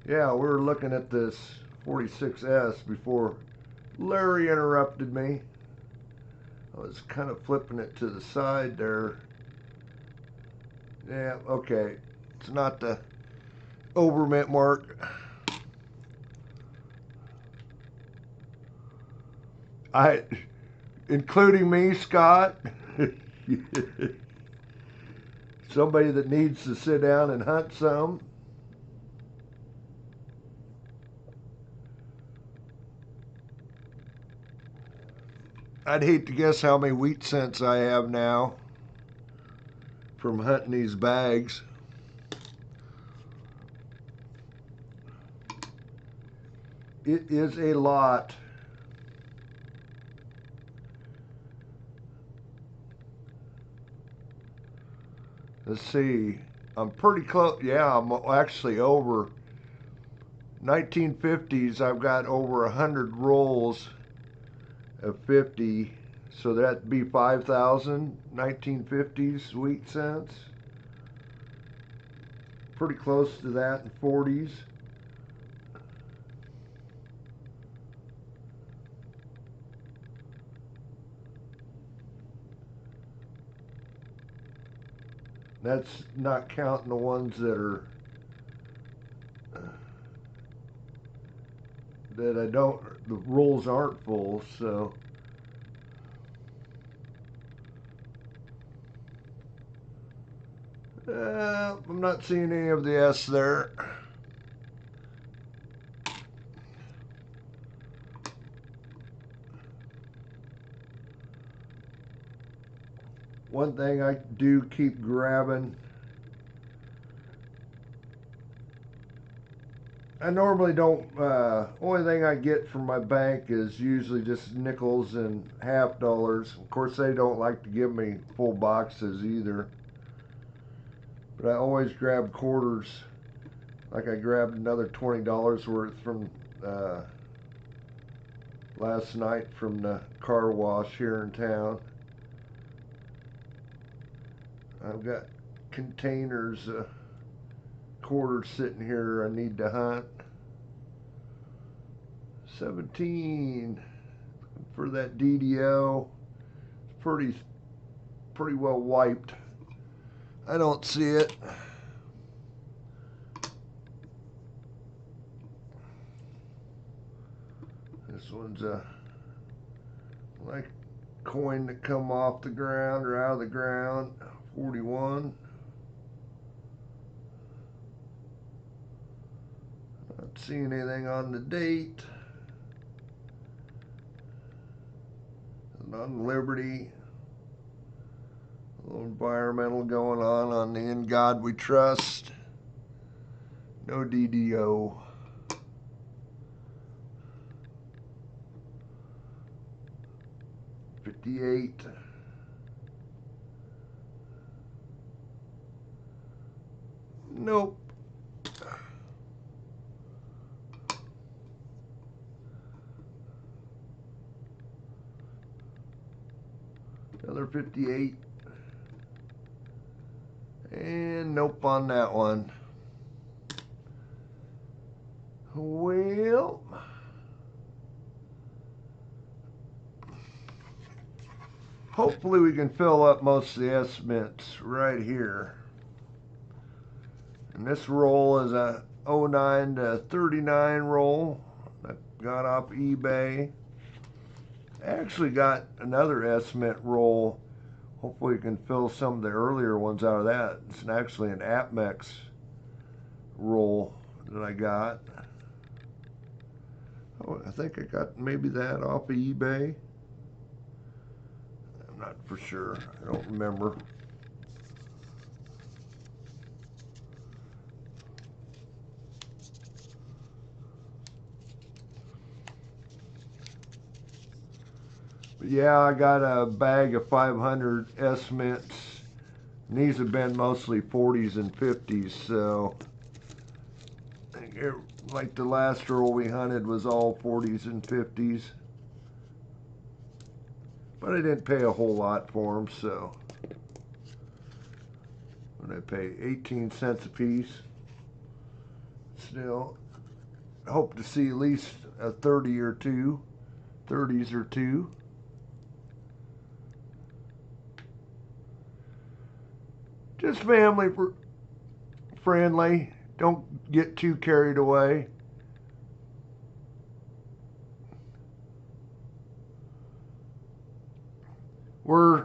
Yeah, we were looking at this 46S before Larry interrupted me. I was kind of flipping it to the side there. Yeah, okay. It's not the overmint mark. Including me, Scott. Somebody that needs to sit down and hunt some. I'd hate to guess how many wheat cents I have now from hunting these bags. It is a lot. Let's see. I'm pretty close. Yeah, I'm actually over. 1950s, I've got over 100 rolls of 50, so that'd be 5,000 1950s wheat cents. Pretty close to that in 40s. That's not counting the ones that are that I don't, the rolls aren't full, so. I'm not seeing any of the S there. One thing I do keep grabbing, I normally don't, only thing I get from my bank is usually just nickels and half dollars. Of course, they don't like to give me full boxes either. But I always grab quarters. Like I grabbed another $20 worth from last night from the car wash here in town. I've got containers of quarters sitting here I need to hunt. 17 for that DDO. Pretty well wiped. I don't see it. This one's a like coin that come off the ground or out of the ground. 41. Not seeing anything on the date. On Liberty. A little environmental going on the In God We Trust. No DDO. $58. Nope. Another 58. And nope on that one. Well, hopefully we can fill up most of the estimates right here. And this roll is a 09 to 39 roll that got off eBay. I actually got another estimate roll. Hopefully we can fill some of the earlier ones out of that. It's actually an Apmex roll that I got. Oh, I think I got maybe that off of eBay. I'm not for sure. I don't remember. But yeah, I got a bag of 500 estimates. And these have been mostly 40s and 50s, so like the last roll we hunted was all 40s and 50s. But I didn't pay a whole lot for them, so what did I pay? 18 cents a piece. Still, I hope to see at least a 30 or two, 30s or two. Just family friendly. Don't get too carried away.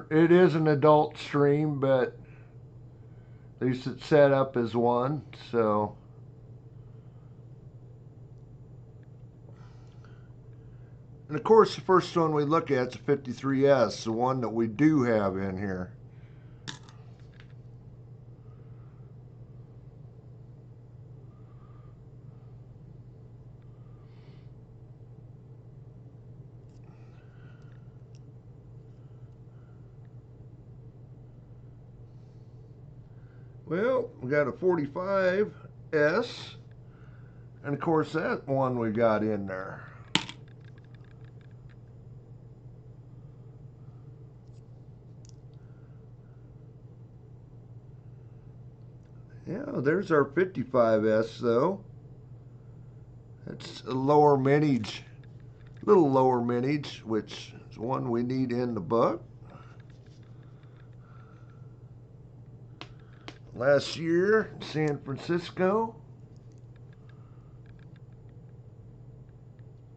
It is an adult stream, but at least it's set up as one, so. And of course, the first one we look at is a 53S, the one that we do have in here. Well, we got a 45S, and of course that one we got in there. Yeah, there's our 55S though. It's a lower mintage, little lower mintage, which is one we need in the book. Last year, San Francisco.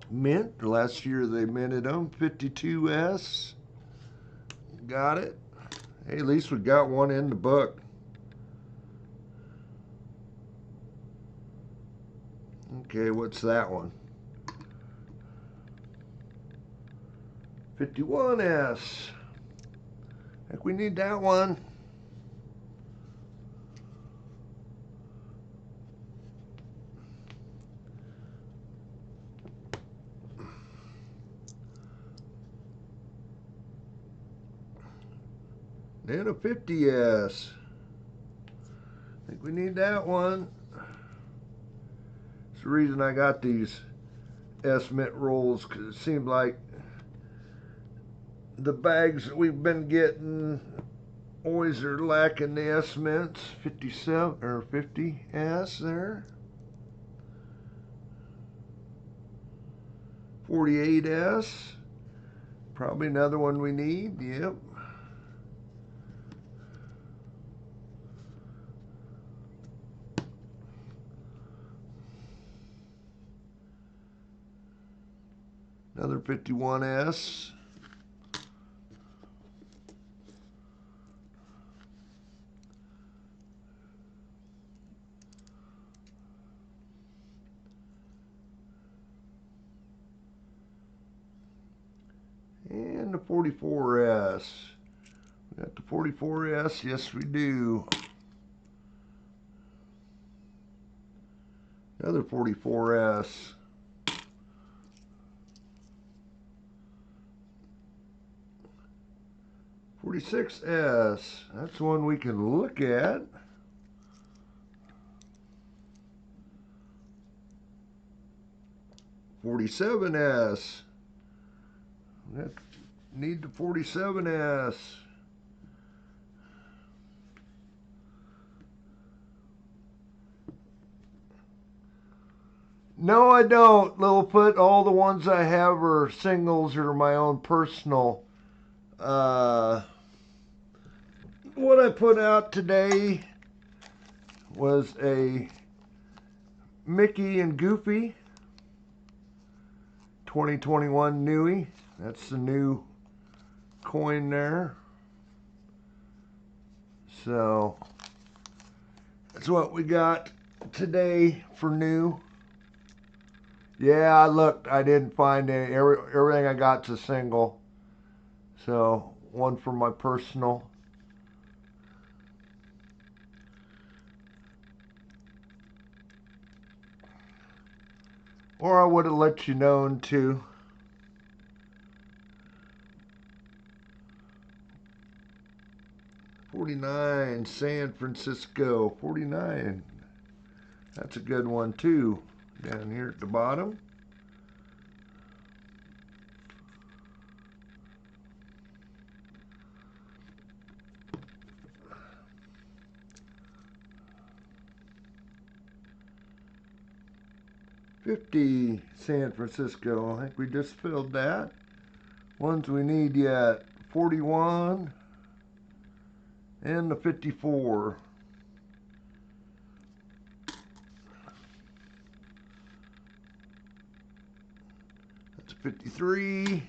Mint, last year they minted them, 52S. Got it. Hey, at least we got one in the book. Okay, what's that one? 51S. I think we need that one. Then a 50S. I think we need that one. It's the reason I got these S-mint rolls, because it seemed like the bags that we've been getting always are lacking the S-mints. 57 or 50S there. 48S. Probably another one we need. Yep. Another 51S. And the 44S. We got the 44S. Yes, we do. Another 44S. 46S. That's one we can look at. $47S. Need the $47S. No, I don't, Littlefoot. All the ones I have are singles or my own personal. What I put out today was a Mickey and Goofy 2021 Niue. That's the new coin there. So that's what we got today for new. Yeah, I looked. I didn't find any. Everything I got's a single. So one for my personal. Or I would have let you know too. $49, San Francisco. 49. That's a good one too. Down here at the bottom. $50, San Francisco. I think we just filled that. Ones we need yet. 41 and the 54. That's 53,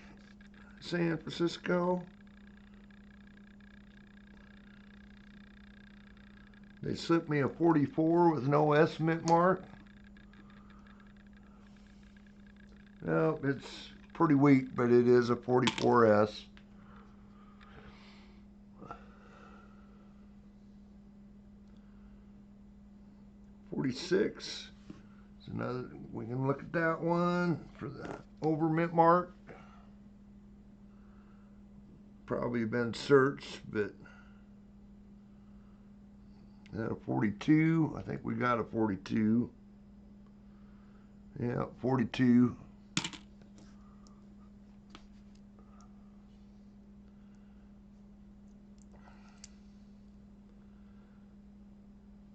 San Francisco. They slipped me a 44 with no S-mint mark. Well, it's pretty weak, but it is a 44S. $46 is another. We can look at that one for the over mint mark. Probably been searched, but 42. I think we got a 42. Yeah, 42.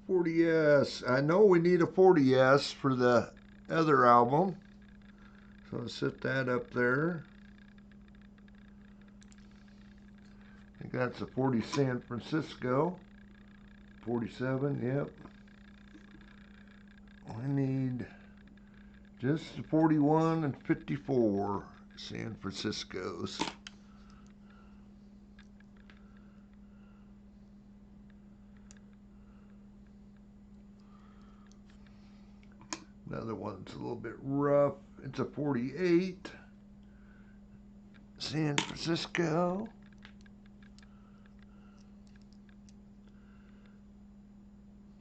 $40S. I know we need a $40S for the other album. So I'll set that up there. I think that's a 40 San Francisco. 47, yep. I need just 41 and 54 San Franciscos. Another one's a little bit rough. It's a 48. San Francisco.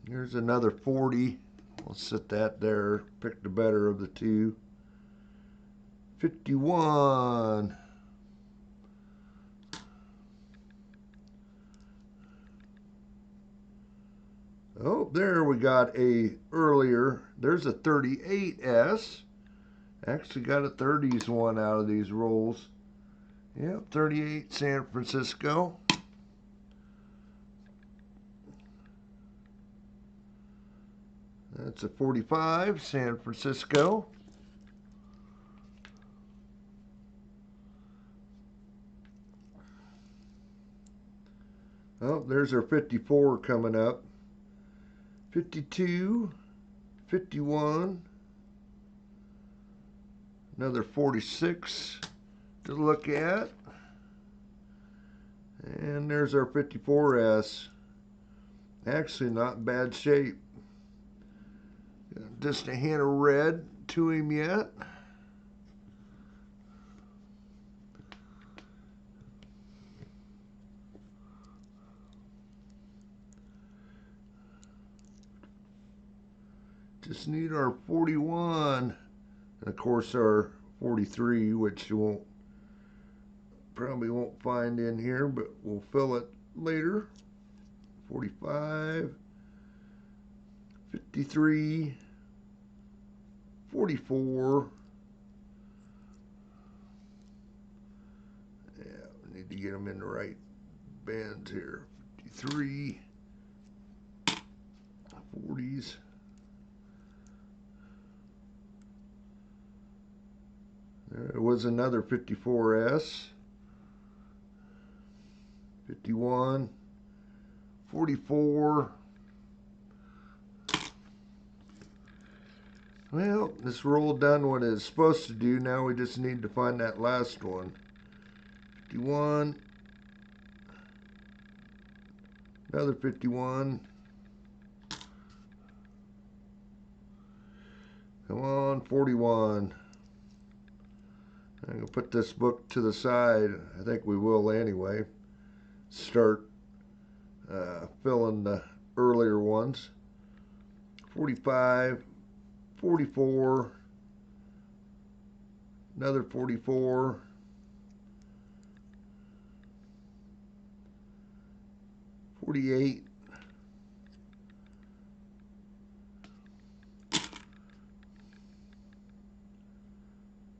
Here's another 40. We'll set that there. Pick the better of the two. 51. Oh, there we got a earlier. There's a 38S. Actually got a 30s one out of these rolls. Yep, 38 San Francisco. That's a 45 San Francisco. Oh, there's our 54 coming up. 52, 51, another 46 to look at. And there's our 54S. Actually not in bad shape. Just a hint of red to him yet. Just need our 41, and of course our 43, which you probably won't find in here, but we'll fill it later. 45, 53, 44. Yeah, we need to get them in the right bands here. 53, 40s. There was another 54S, 51, 44. Well, this roll done what it's supposed to do. Now we just need to find that last one. 51, another 51. Come on, 41. I'm going to put this book to the side. I think we will anyway. Start filling the earlier ones. 45, 44, another 44, 48,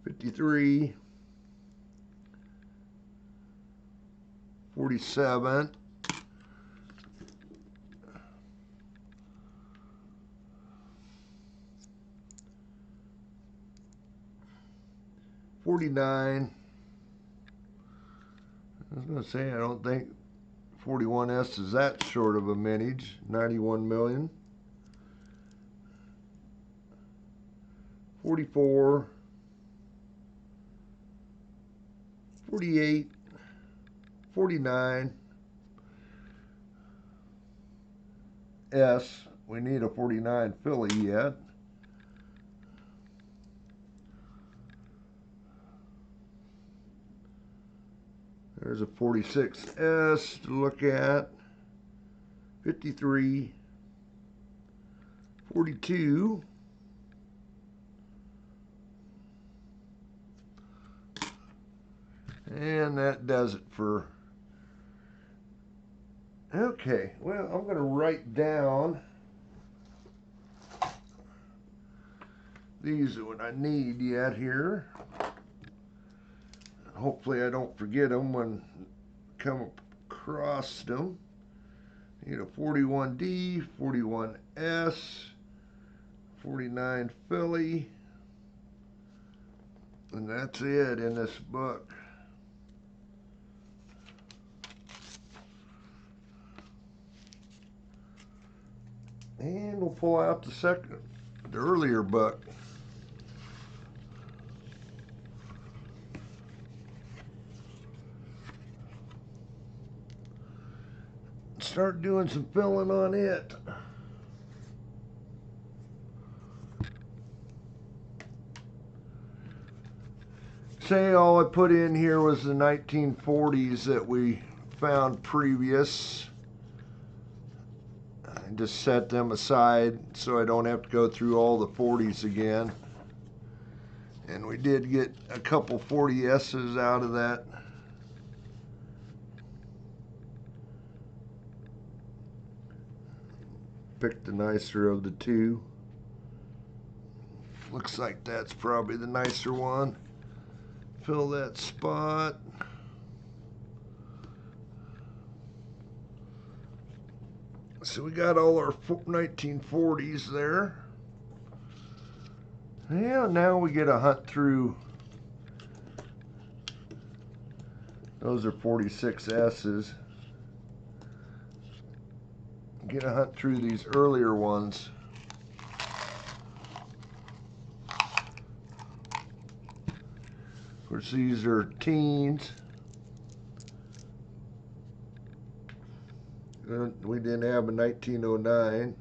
53, 47, 49. I was going to say, I don't think 41S is that short of a mintage. 91 million. 44, 48, 49, S. We need a 49 Philly yet. There's a 46S to look at. 53, 42, and that does it for. Okay, well, I'm going to write down these are what I need yet here. Hopefully I don't forget them when I come across them. Need a 41D, 41S, 49 Philly, and that's it in this book. And we'll pull out the earlier book. Start doing some filling on it. Say all I put in here was the 1940s that we found previous. I just set them aside so I don't have to go through all the 40s again. And we did get a couple 40S's out of that. Picked the nicer of the two. Looks like that's probably the nicer one. Fill that spot. So we got all our 1940s there. Yeah, now we get a hunt through. Those are 46S's. Get a hunt through these earlier ones. Of course, these are teens. We didn't have a 1909.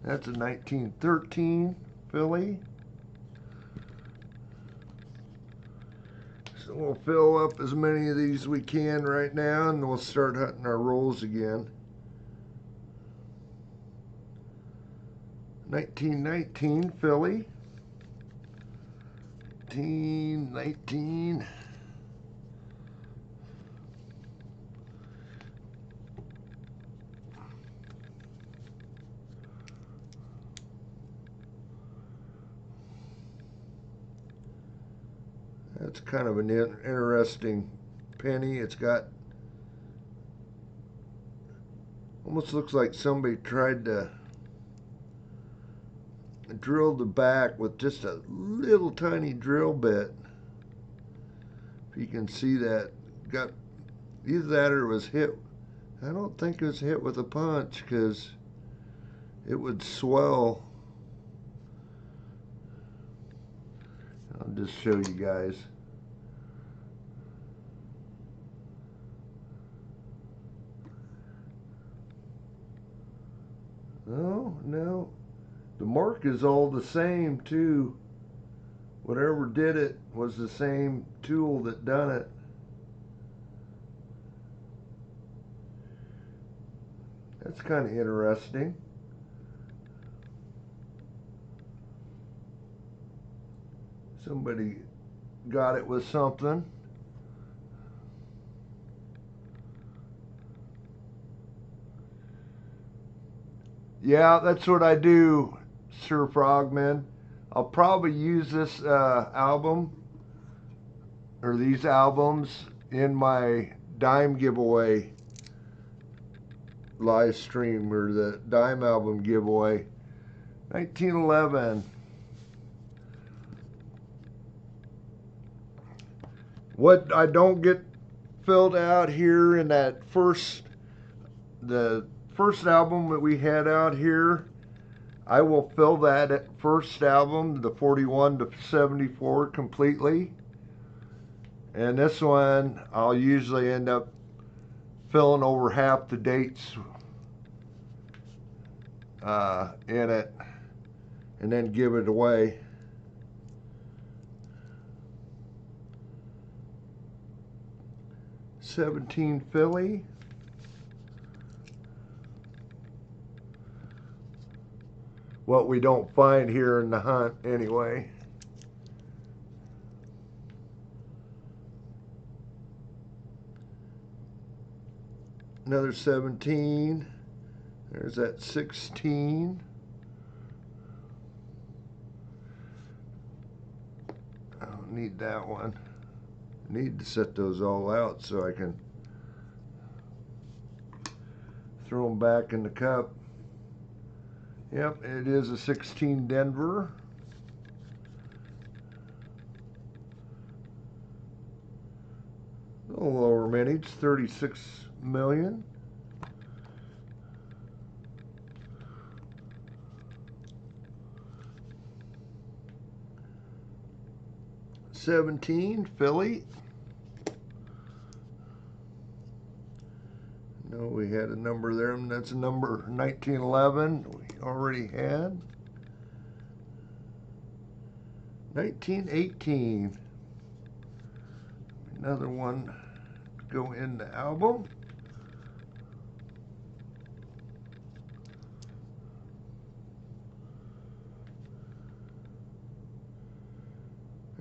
That's a 1913 filly. So we'll fill up as many of these as we can right now, and we'll start hunting our rolls again. 1919 filly. 19. That's kind of an interesting penny. It's got, almost looks like somebody tried to drill the back with just a little tiny drill bit. If you can see that, got either that or it was hit. I don't think it was hit with a punch because it would swell. I'll just show you guys. Oh, no. The mark is all the same too. Whatever did it was the same tool that done it. That's kind of interesting. Somebody got it with something. Yeah, that's what I do, Sir Frogman. I'll probably use this album or these albums in my dime giveaway live stream, or the dime album giveaway. 1911. What I don't get filled out here in that the first album that we had out here, I will fill that first album, the 41 to 74, completely. And this one, I'll usually end up filling over half the dates in it, and then give it away. '17 filly. What we don't find here in the hunt anyway. Another 17. There's that 16. I don't need that one. I need to set those all out so I can throw them back in the cup. Yep, it is a 16 Denver. A little lower mintage, 36 million. '17 Philly. No, we had a number there, and that's a number 1911 we already had. 1918. Another one to go in the album.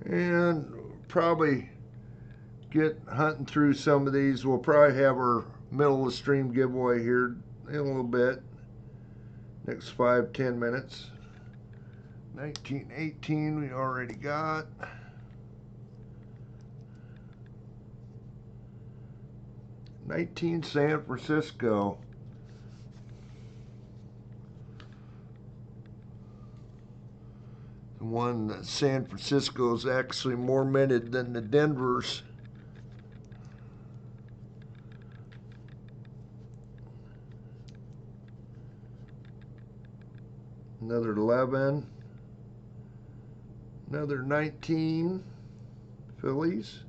And probably get hunting through some of these. We'll probably have our middle of the stream giveaway here in a little bit. Next 5-10 minutes. 1918 we already got. '19 San Francisco. The one that San Francisco is actually more minted than the Denver's. Another 11. Another 19 Phillies.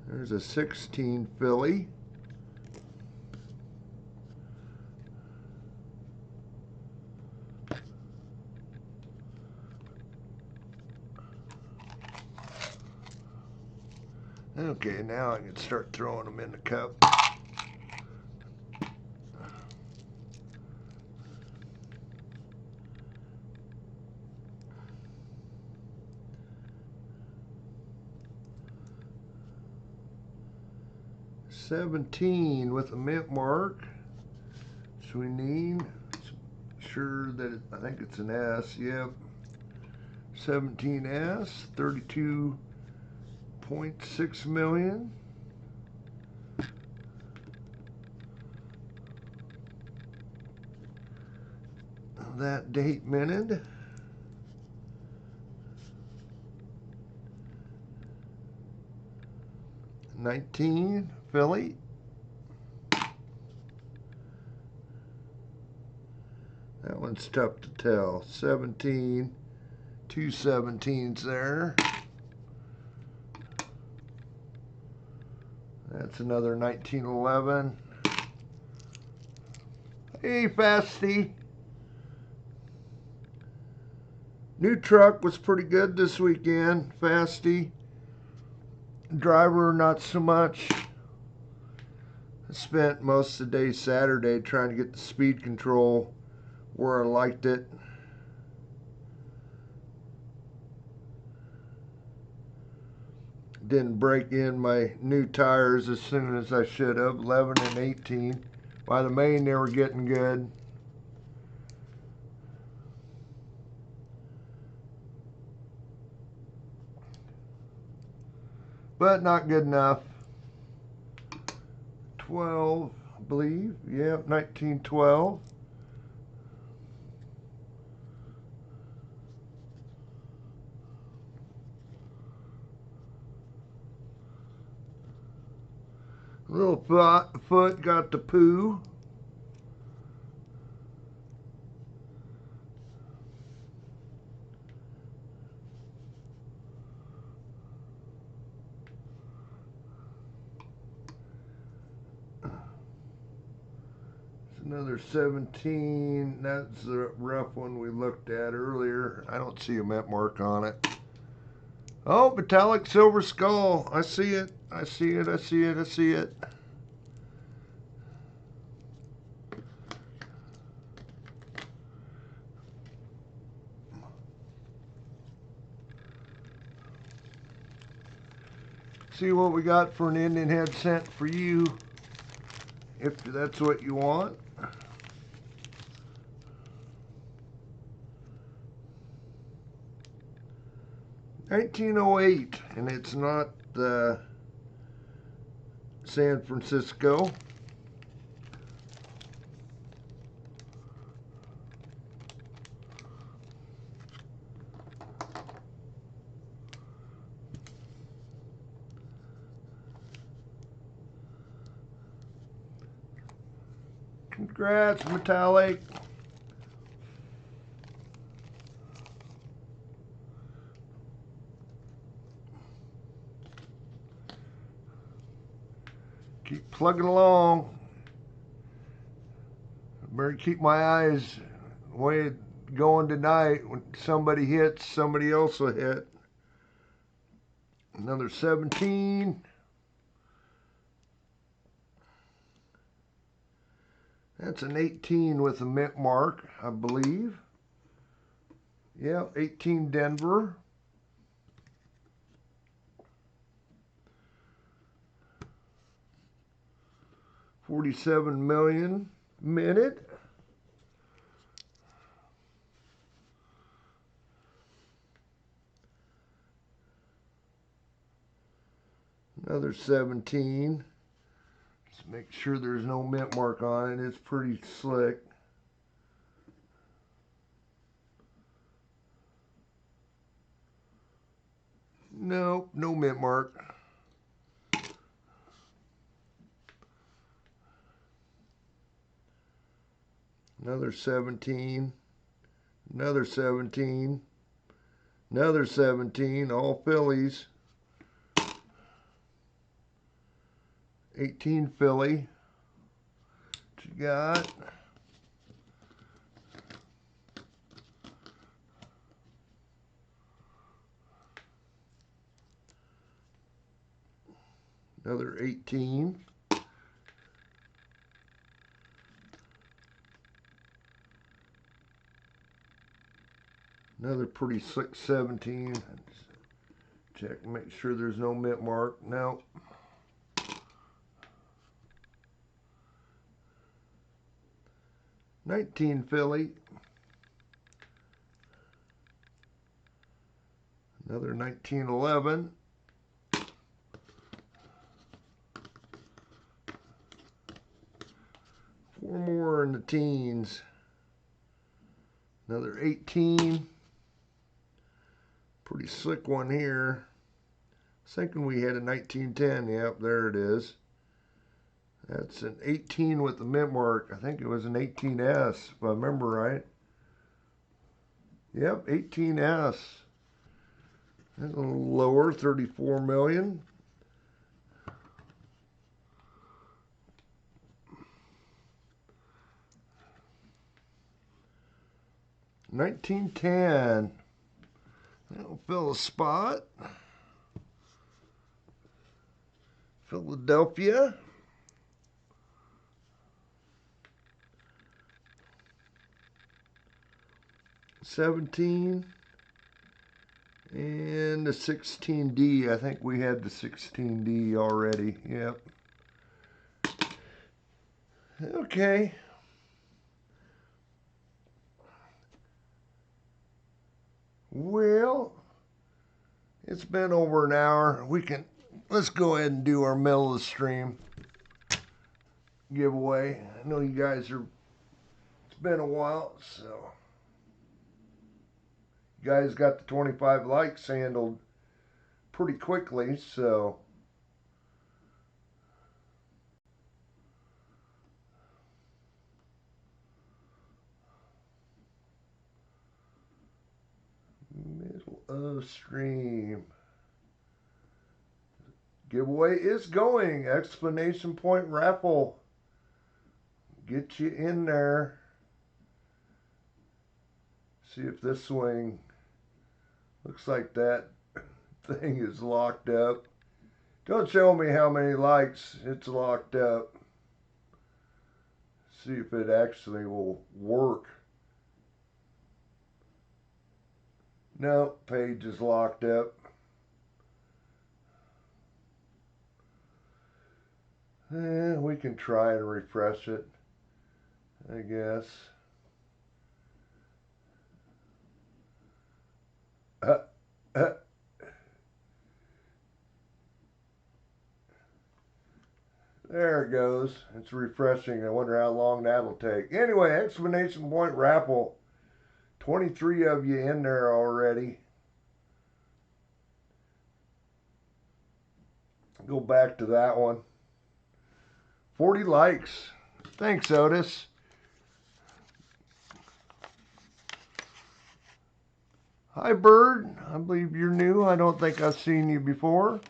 There's a 16 Philly. Okay, now I can start throwing them in the cup. $17 with a mint mark. So we need, sure that I think it's an S. Yep. 17S, 32.6 million. That date minted. '19 Philly. That one's tough to tell. 17, 2 17s there. That's another 1911. Hey, Fasty. New truck was pretty good this weekend, Fasty. Driver, not so much. I spent most of the day Saturday trying to get the speed control where I liked it. Didn't break in my new tires as soon as I should have. 11 and 18. By the main, they were getting good. But not good enough. 12, I believe. Yeah, 1912. Little foot got the poo. Another 17. That's the rough one we looked at earlier. I don't see a mint mark on it. Oh, metallic silver skull. I see it. I see it. I see it. I see it. See what we got for an Indian head cent for you, if that's what you want. $19.08, and it's not the San Francisco. Congrats, metallic. Keep plugging along. Better keep my eyes the way going tonight. When somebody hits, somebody else will hit. Another 17. That's an 18 with a mint mark, I believe. Yeah, 18 Denver. $47 million minute. Another 17. Just make sure there's no mint mark on it. It's pretty slick. Nope, no mint mark. Another 17. Another 17. Another 17. All Phillies. 18 Philly. What you got? Another 18. Another pretty slick 17. Check, make sure there's no mint mark. No. $19 Philly. Another 1911. Four more in the teens. Another 18. Pretty slick one here. I was thinking we had a 1910. Yep, there it is. That's an 18 with the mint mark. I think it was an 18S, if I remember right. Yep, 18S. That's a little lower, 34 million. $19.10. That'll fill a spot. Philadelphia. $17. And the 16D. I think we had the 16D already. Yep. Okay. Well, it's been over an hour. Let's go ahead and do our middle of the stream giveaway. I know you guys it's been a while, so you guys got the 25 likes handled pretty quickly, so middle of stream. Giveaway is going. Explanation point raffle. Get you in there. See if this swing looks like that thing is locked up. Don't show me how many likes it's locked up. See if it actually will work. No, page is locked up. We can try and refresh it, I guess. There it goes. It's refreshing. I wonder how long that'll take. Anyway, explanation point raffle. 23 of you in there already. Go back to that one. 40 likes. Thanks, Otis. Hi, Bird. I believe you're new. I don't think I've seen you before.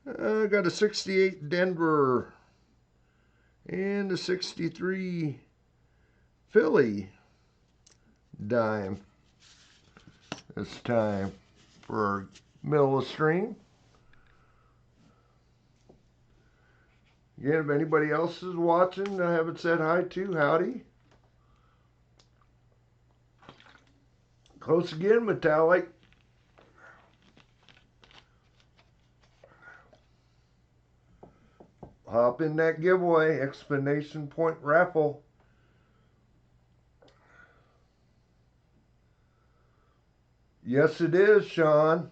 I got a 68 Denver and a 63 Philly dime this time for our middle of the stream. Again, if anybody else is watching I haven't said hi to, howdy. Close again, metallic. Hop in that giveaway, exclamation point raffle. Yes, it is, Sean.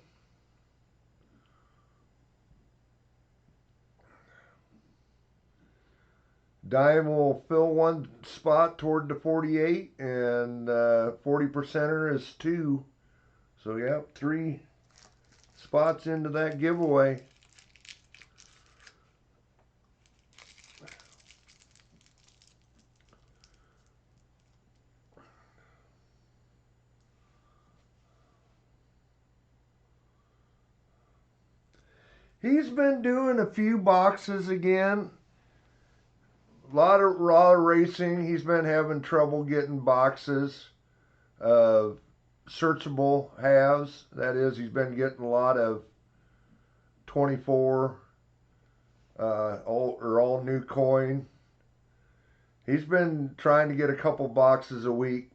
Dime will fill one spot toward the 48, and 40%er is 2. So, yep, 3 spots into that giveaway. He's been doing a few boxes again. A lot of raw racing. He's been having trouble getting boxes of searchable halves. That is, he's been getting a lot of 24 all new coin. He's been trying to get a couple boxes a week.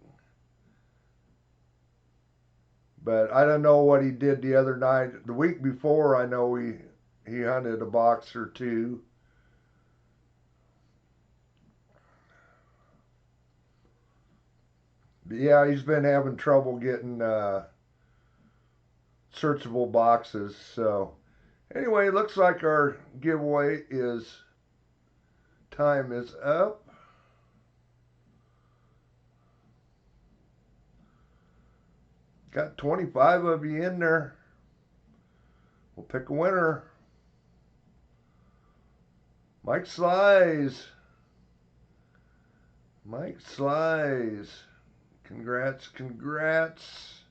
But I don't know what he did the other night. The week before, I know he hunted a box or 2. But yeah, he's been having trouble getting searchable boxes. So anyway, it looks like our giveaway time is up. Got 25 of you in there. We'll pick a winner. Mike Slice. Mike Slice. Congrats, congrats.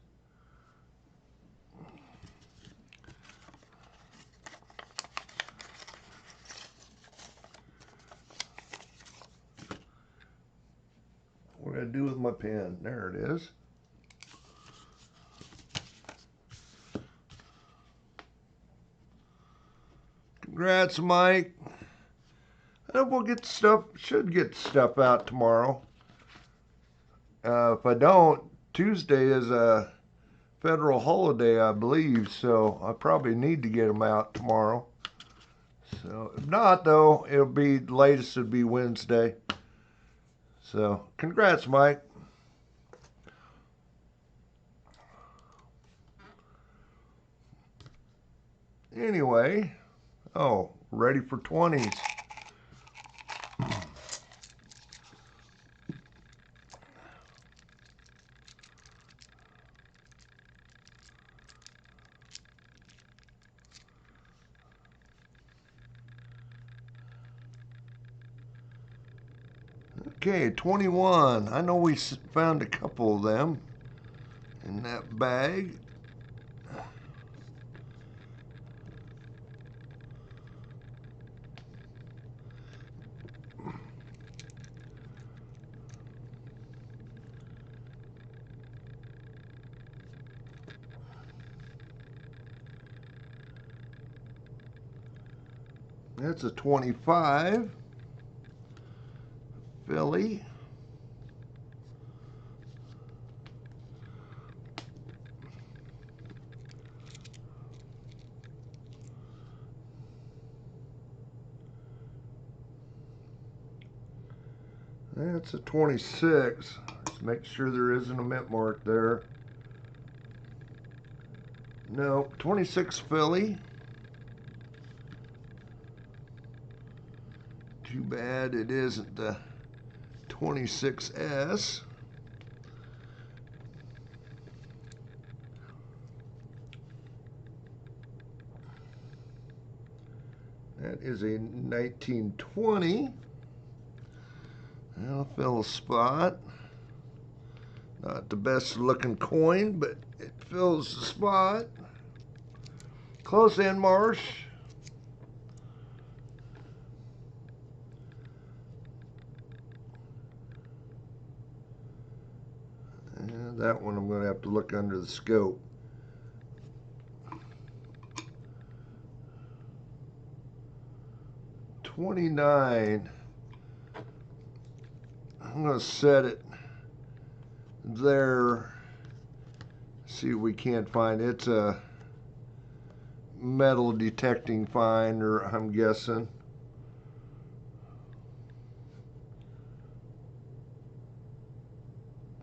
What do I do with my pen? There it is. Congrats, Mike. I hope we'll get should get stuff out tomorrow. If I don't, Tuesday is a federal holiday, I believe, so I probably need to get them out tomorrow. So if not, though, it'll be the latest. It'll be Wednesday. So congrats, Mike. Anyway, ready for 20s. Okay, 21. I know we found a couple of them in that bag. That's a 25. Philly. That's a 26. Let's make sure there isn't a mint mark there. No, 26 Philly. Too bad it isn't the 26S. That is a 1920. I'll fill a spot. Not the best looking coin, but it fills the spot. Close in, Marsh. That one I'm going to have to look under the scope. $29. I'm going to set it there. See if we can't find it. It's a metal detecting finder, I'm guessing.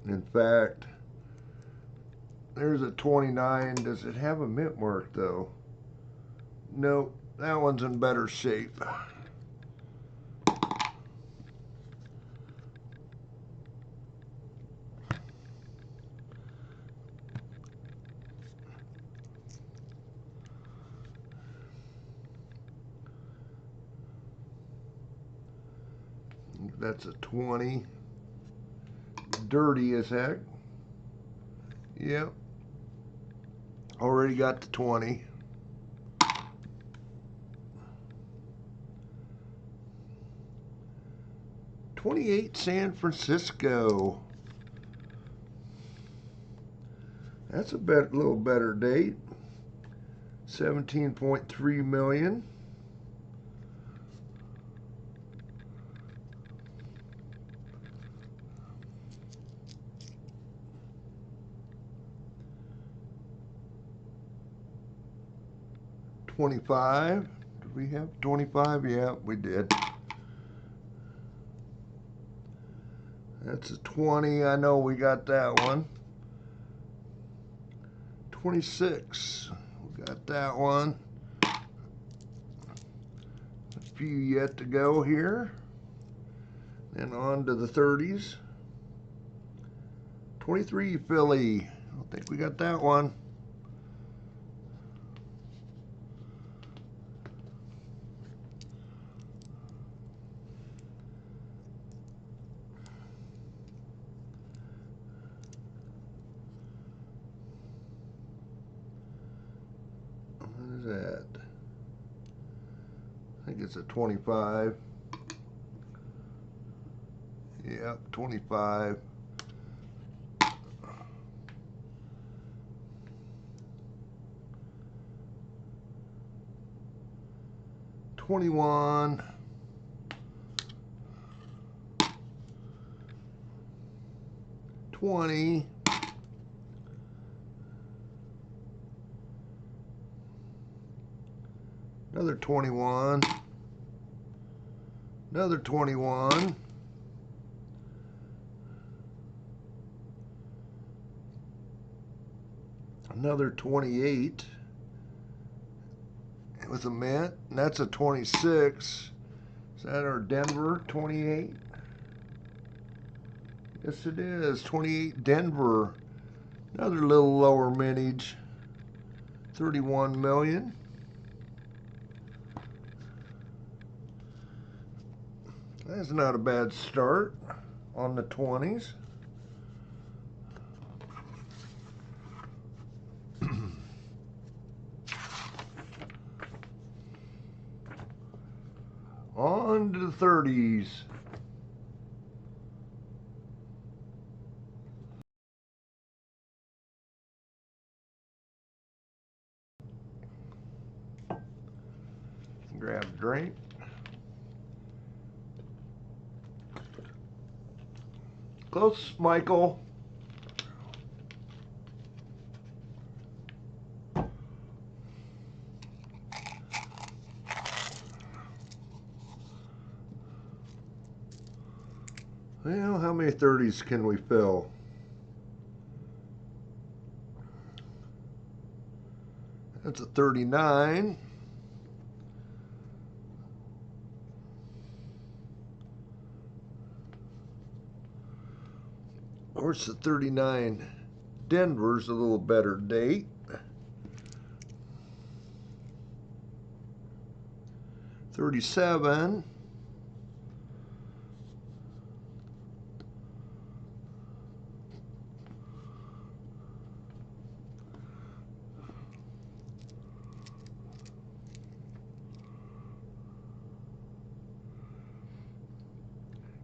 In fact, there's a 29. Does it have a mint mark though? Nope, that one's in better shape. That's a 20. Dirty as heck. Yep. Already got the 20. $28 San Francisco. That's a little better date. 17.3 million. $25. Did we have 25? Yeah, we did. That's a 20. I know we got that one. 26. We got that one. A few yet to go here. And on to the 30s. 23 Philly. I don't think we got that one. What is that? I think it's a 25. Yep, 25. $21. $20. Another 21. Another 21. Another 28 with a mint, and that's a 26. Is that our Denver 28? Yes, it is. 28 Denver. Another little lower mintage. 31 million. That's not a bad start on the 20s. On to the 30s. Grab a drink. Close, Michael. Well, how many 30s can we fill? That's a 39. Of course, the 39 Denver's a little better date. 37.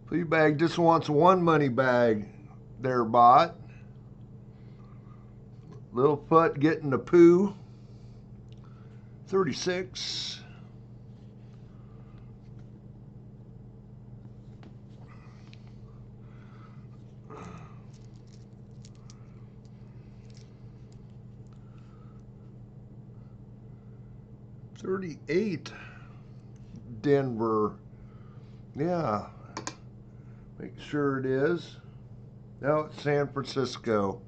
Flea bag just wants one money bag there, bot. Little putt getting the poo. 36. $38. Denver. Yeah. Make sure it is. No, it's San Francisco.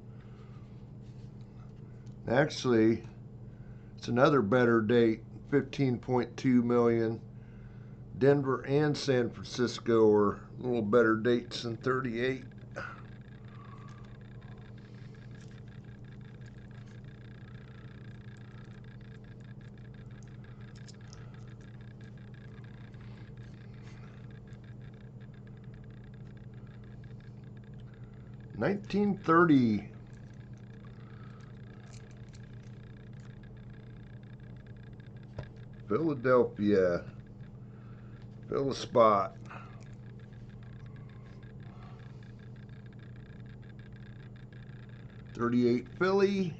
Actually, it's another better date. 15.2 million. Denver and San Francisco are a little better dates than 38. $19.30. Philadelphia. Fill a spot. $38 Philly.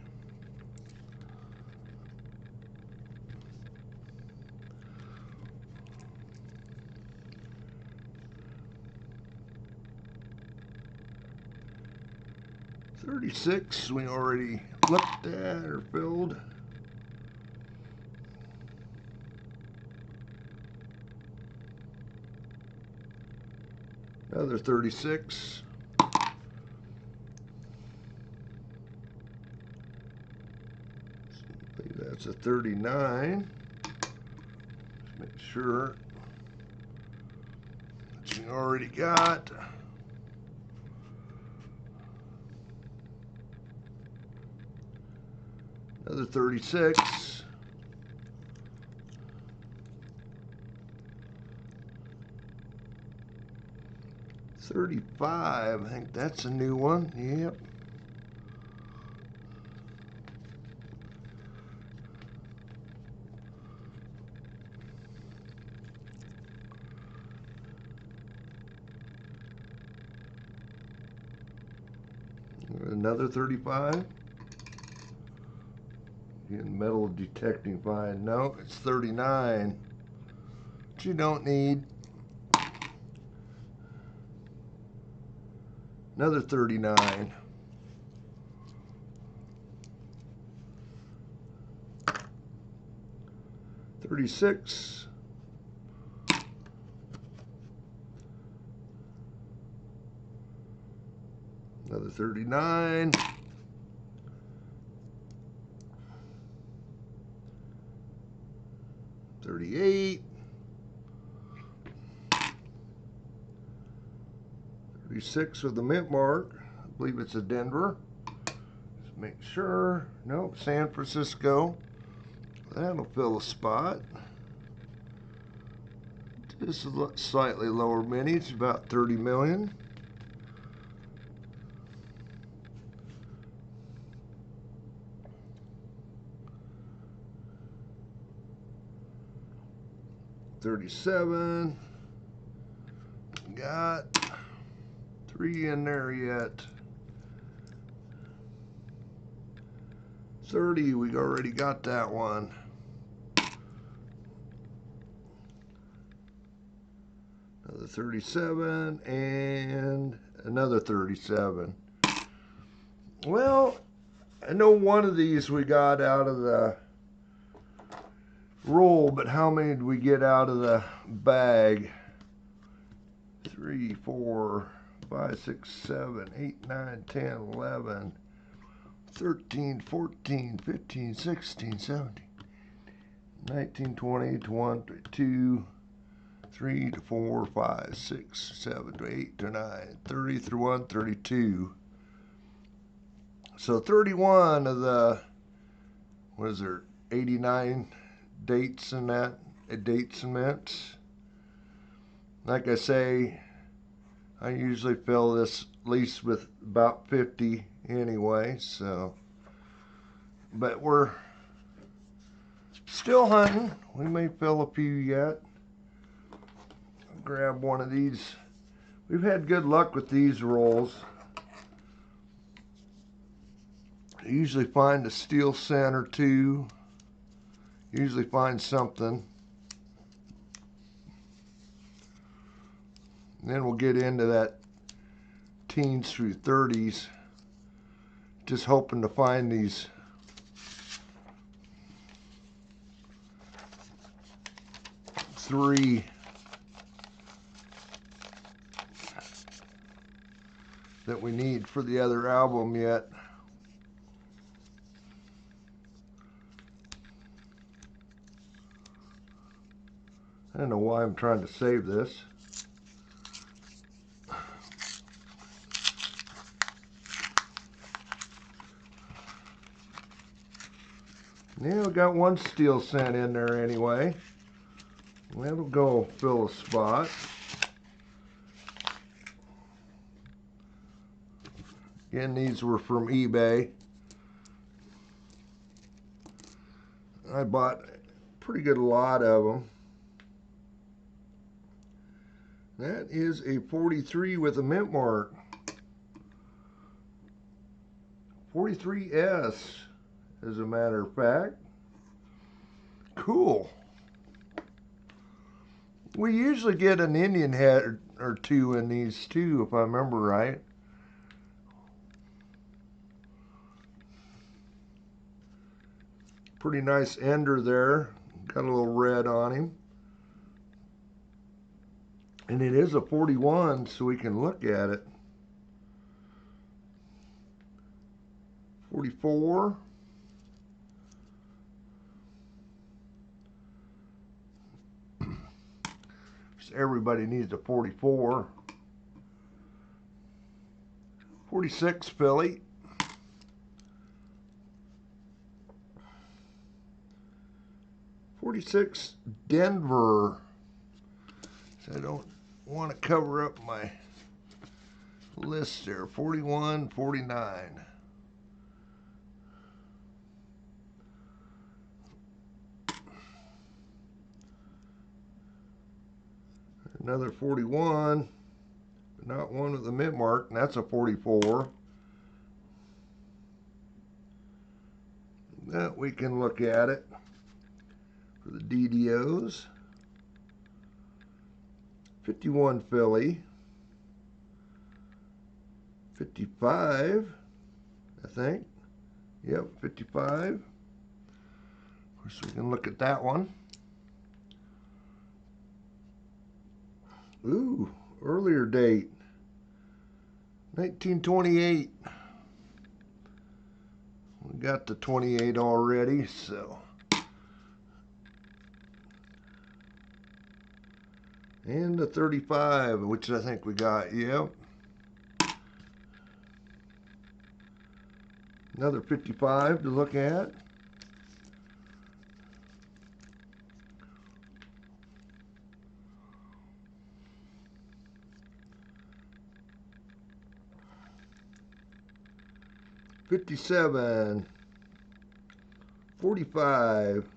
$36 we already looked at or filled. Another 36. That's a 39. Let's make sure that you already got. Another 36. $35. I think that's a new one. Yep. Another 35. Getting metal detecting fine. No, it's 39. But you don't need. Another 39. $36. Another 39. $38. 36 with the mint mark. I believe it's a Denver. Just make sure. Nope, San Francisco. That'll fill a spot. This is slightly lower mini. It's about 30 million. $37. Got 3 in there yet. 30, we already got that one. Another 37 and another 37. Well, I know one of these we got out of the roll, but how many did we get out of the bag? 3, 4, 5, 6, 7, 8, 9, 10, 11, 13, 14, 15, 16, 17, 19, 20, 21, 22, 3 to 4, 5, 6, 7 to 8 to 9, 30, 31, 32. So 31 of the, what is there, 89 dates in that, dates and mints. Like I say, I usually fill this at least with about 50 anyway, so, but we're still hunting. We may fill a few yet. I'll grab one of these. We've had good luck with these rolls. I usually find a steel cent or two. Usually find something. And then we'll get into that teens through 30s. Just hoping to find these three that we need for the other album yet. I don't know why I'm trying to save this. Yeah, we got one steel cent in there anyway. That'll go fill a spot. Again, these were from eBay. I bought a pretty good lot of them. That is a 43 with a mint mark. 43S, as a matter of fact. Cool. We usually get an Indian head or two in these too, if I remember right. Pretty nice ender there. Got a little red on him. And it is a 41, so we can look at it. 44. Everybody needs a 44. 46 Philly. 46 Denver. So I don't want to cover up my list there. 41, 49. Another 41, but not one with the mint mark, and that's a 44. That we can look at it for the DDOs. 51 Philly. 55, I think. Yep, 55. Of course, we can look at that one. Ooh, earlier date. 1928. We got the 28 already, so. And the 35, which I think we got, yep. Another 55 to look at. $57, 45,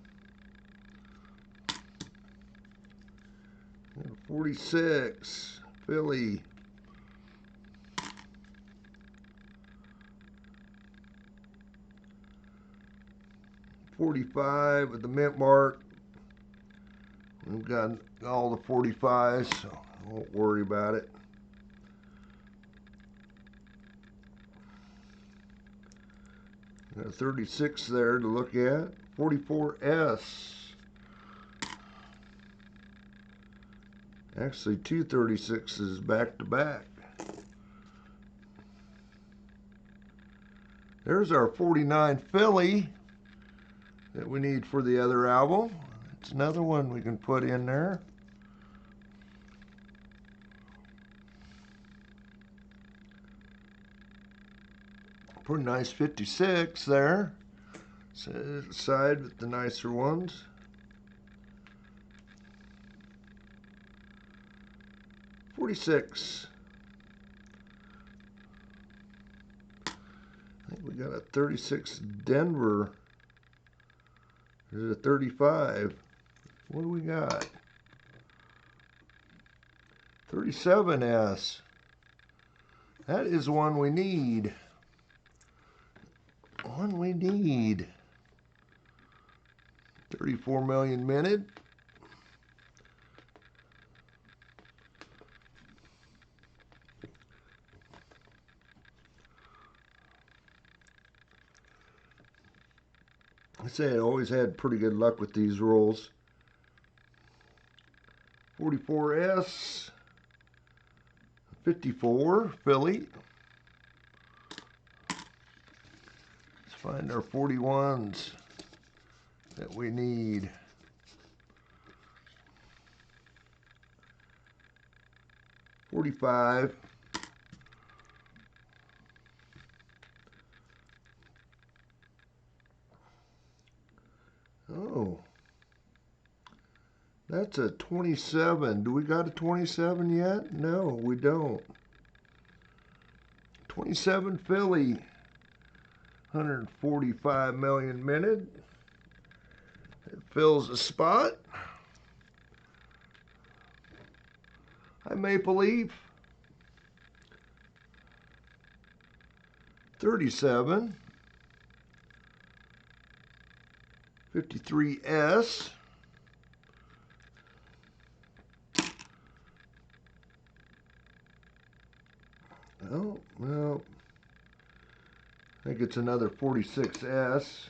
46, Philly, 45 with the mint mark. We've got all the 45s, so I won't worry about it. Got a 36 there to look at. 44S. Actually, two 36s back to back. There's our 49 Philly that we need for the other album. It's another one we can put in there. Pretty nice 56 there. Set it aside with the nicer ones. $46. I think we got a 36 Denver. Is it a 35? What do we got? 37S. That is one we need. one we need. 34 million minted. I say I always had pretty good luck with these rolls. 44S, 54, Philly. Let's find our 41s that we need. $45. Oh, that's a 27. Do we got a 27 yet? No, we don't. 27 Philly, 145 million minted. It fills a spot. Hi, Maple Leaf. 37. 53S. Oh, no. I think it's another 46S.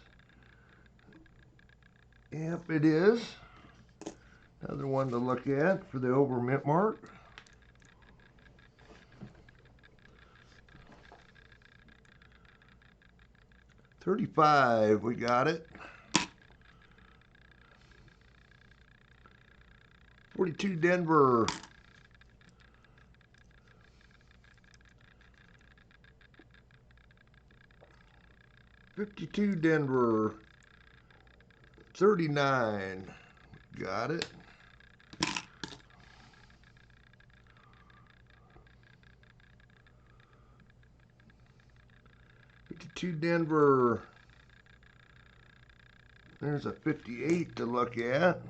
Yep, it is. Another one to look at for the over mint mark. $35, we got it. 42 Denver. 52 Denver. 39. Got it. To Denver. There's a 58 to look at.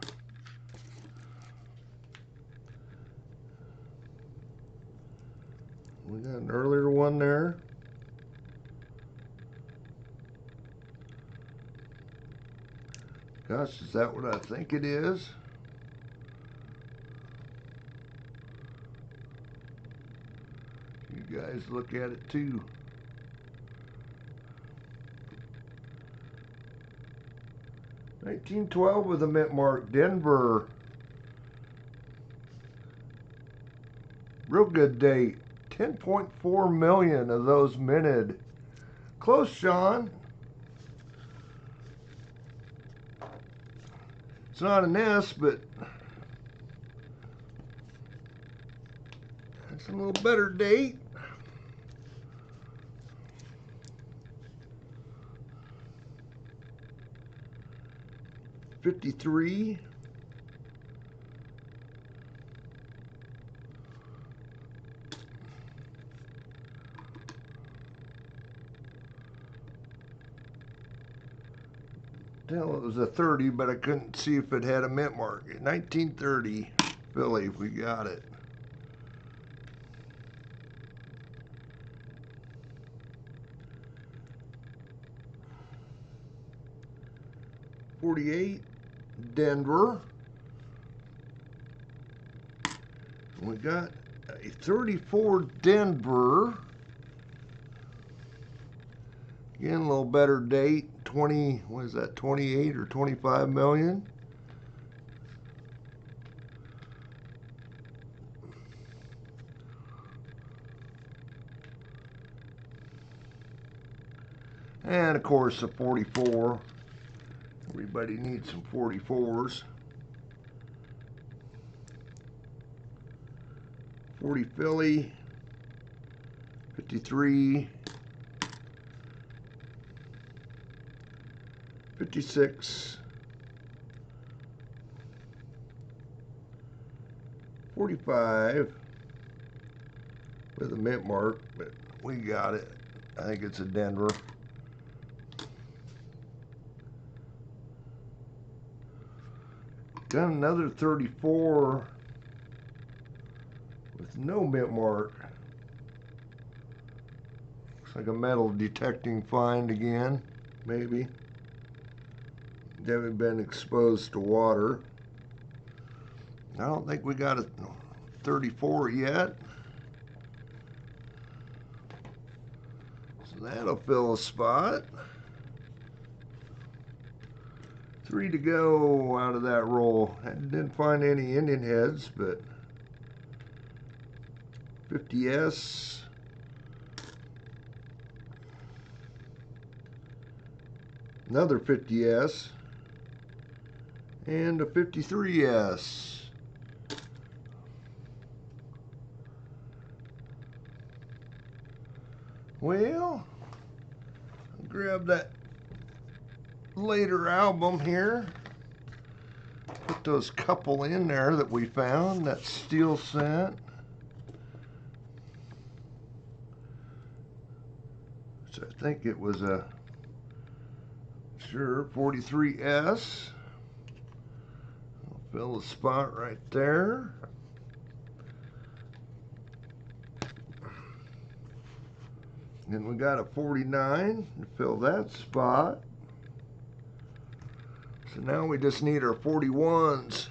We got an earlier one there. Gosh, is that what I think it is? You guys look at it too. $19.12 with a mint mark, Denver. Real good date. 10.4 million of those minted. Close, Sean. It's not an S, but it's a little better date. $53. Well, it was a 30, but I couldn't see if it had a mint mark. 1930 Philly, we got it. $48 Denver. We got a 34 Denver. Again, a little better date. 20, what is that, 28 or 25 million? And of course a 44. Everybody needs some 44s. 40 Philly. 53. 56. 45 with a mint mark, but we got it. I think it's a Denver. Got another 34 with no mint mark. Looks like a metal detecting find again. maybe. They haven't been exposed to water. I don't think we got a 34 yet. So that'll fill a spot. 3 to go out of that roll. I didn't find any Indian heads, but 50S. Another 50S. And a 53S. Well, I'll grab that later album here. Put those couple in there that we found, that steel scent. So I think it was a, sure, 43S. I'll fill the spot right there. Then we got a 49 to fill that spot. So now we just need our 41s.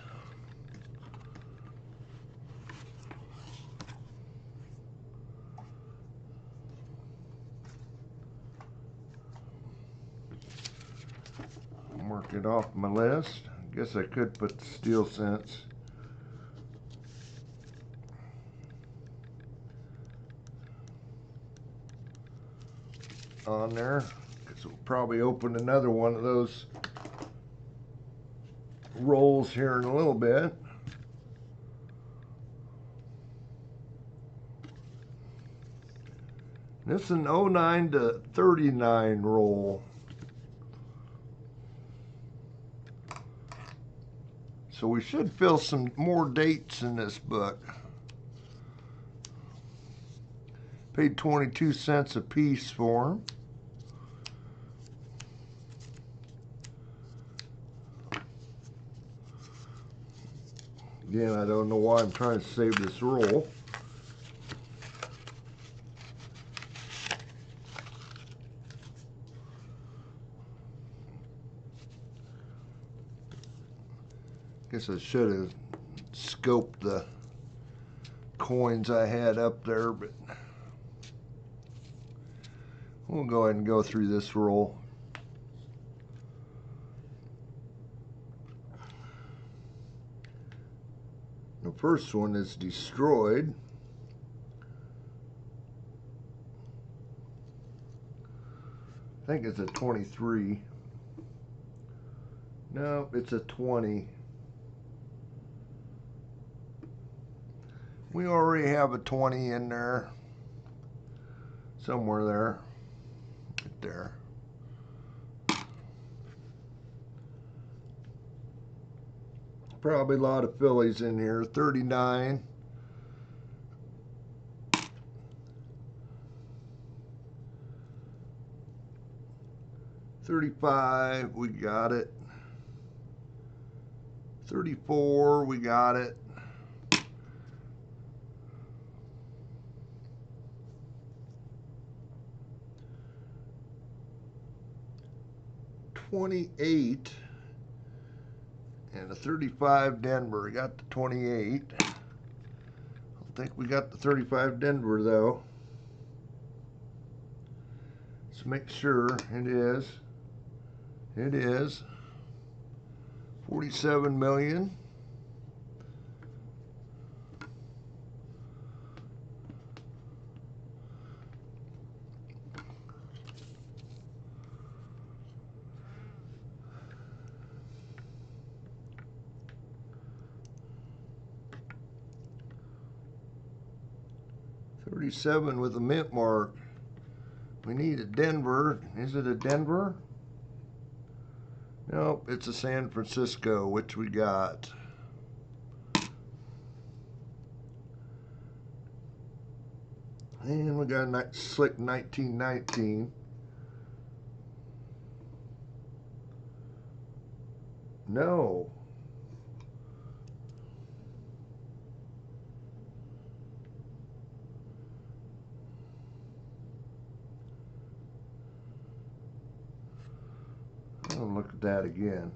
Mark it off my list. I guess I could put the steel scents on there, because we'll probably open another one of those rolls here in a little bit. This is an 09 to 39 roll. So we should fill some more dates in this book. Paid 22 cents a piece for them. Again, I don't know why I'm trying to save this roll. Guess I should have scoped the coins I had up there, but we'll go ahead and go through this roll. The first one is destroyed. I think it's a 23. No, it's a 20. We already have a 20 in there. Somewhere there. Right there. Probably a lot of fillies in here. 39. $35, we got it. $34, we got it. $28 and a 35 Denver. Got the 28. I don't think we got the 35 Denver though. Let's make sure it is. It is 47 million. $37 with a mint mark. We need a Denver. Is it a Denver? Nope, it's a San Francisco, which we got. And we got a slick 1919. No. I'll look at that again.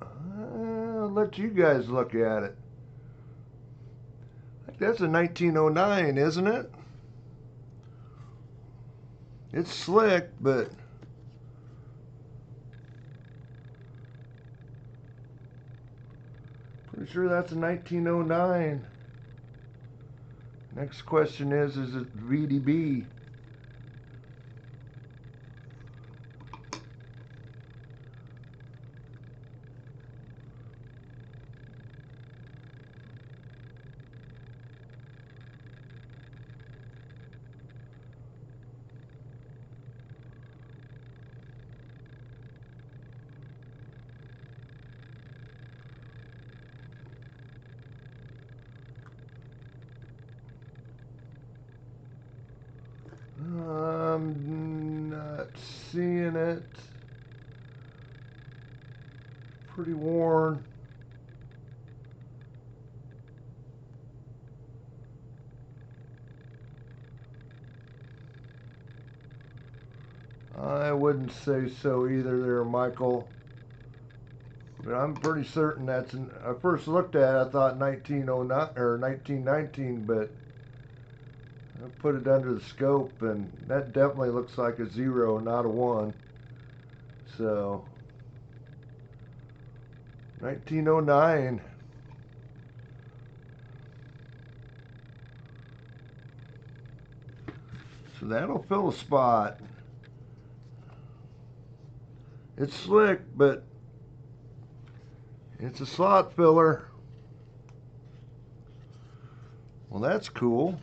I'll let you guys look at it. I think that's a 1909, isn't it? It's slick, but pretty sure that's a 1909. Next question is it VDB? I'm not seeing it. Pretty worn. I wouldn't say so either there, Michael. But I'm pretty certain that's I first looked at it, I thought 1909 or 1919, but I put it under the scope and that definitely looks like a 0, not a 1. So 1909. So that'll fill a spot. It's slick, but it's a slot filler. Well, that's cool.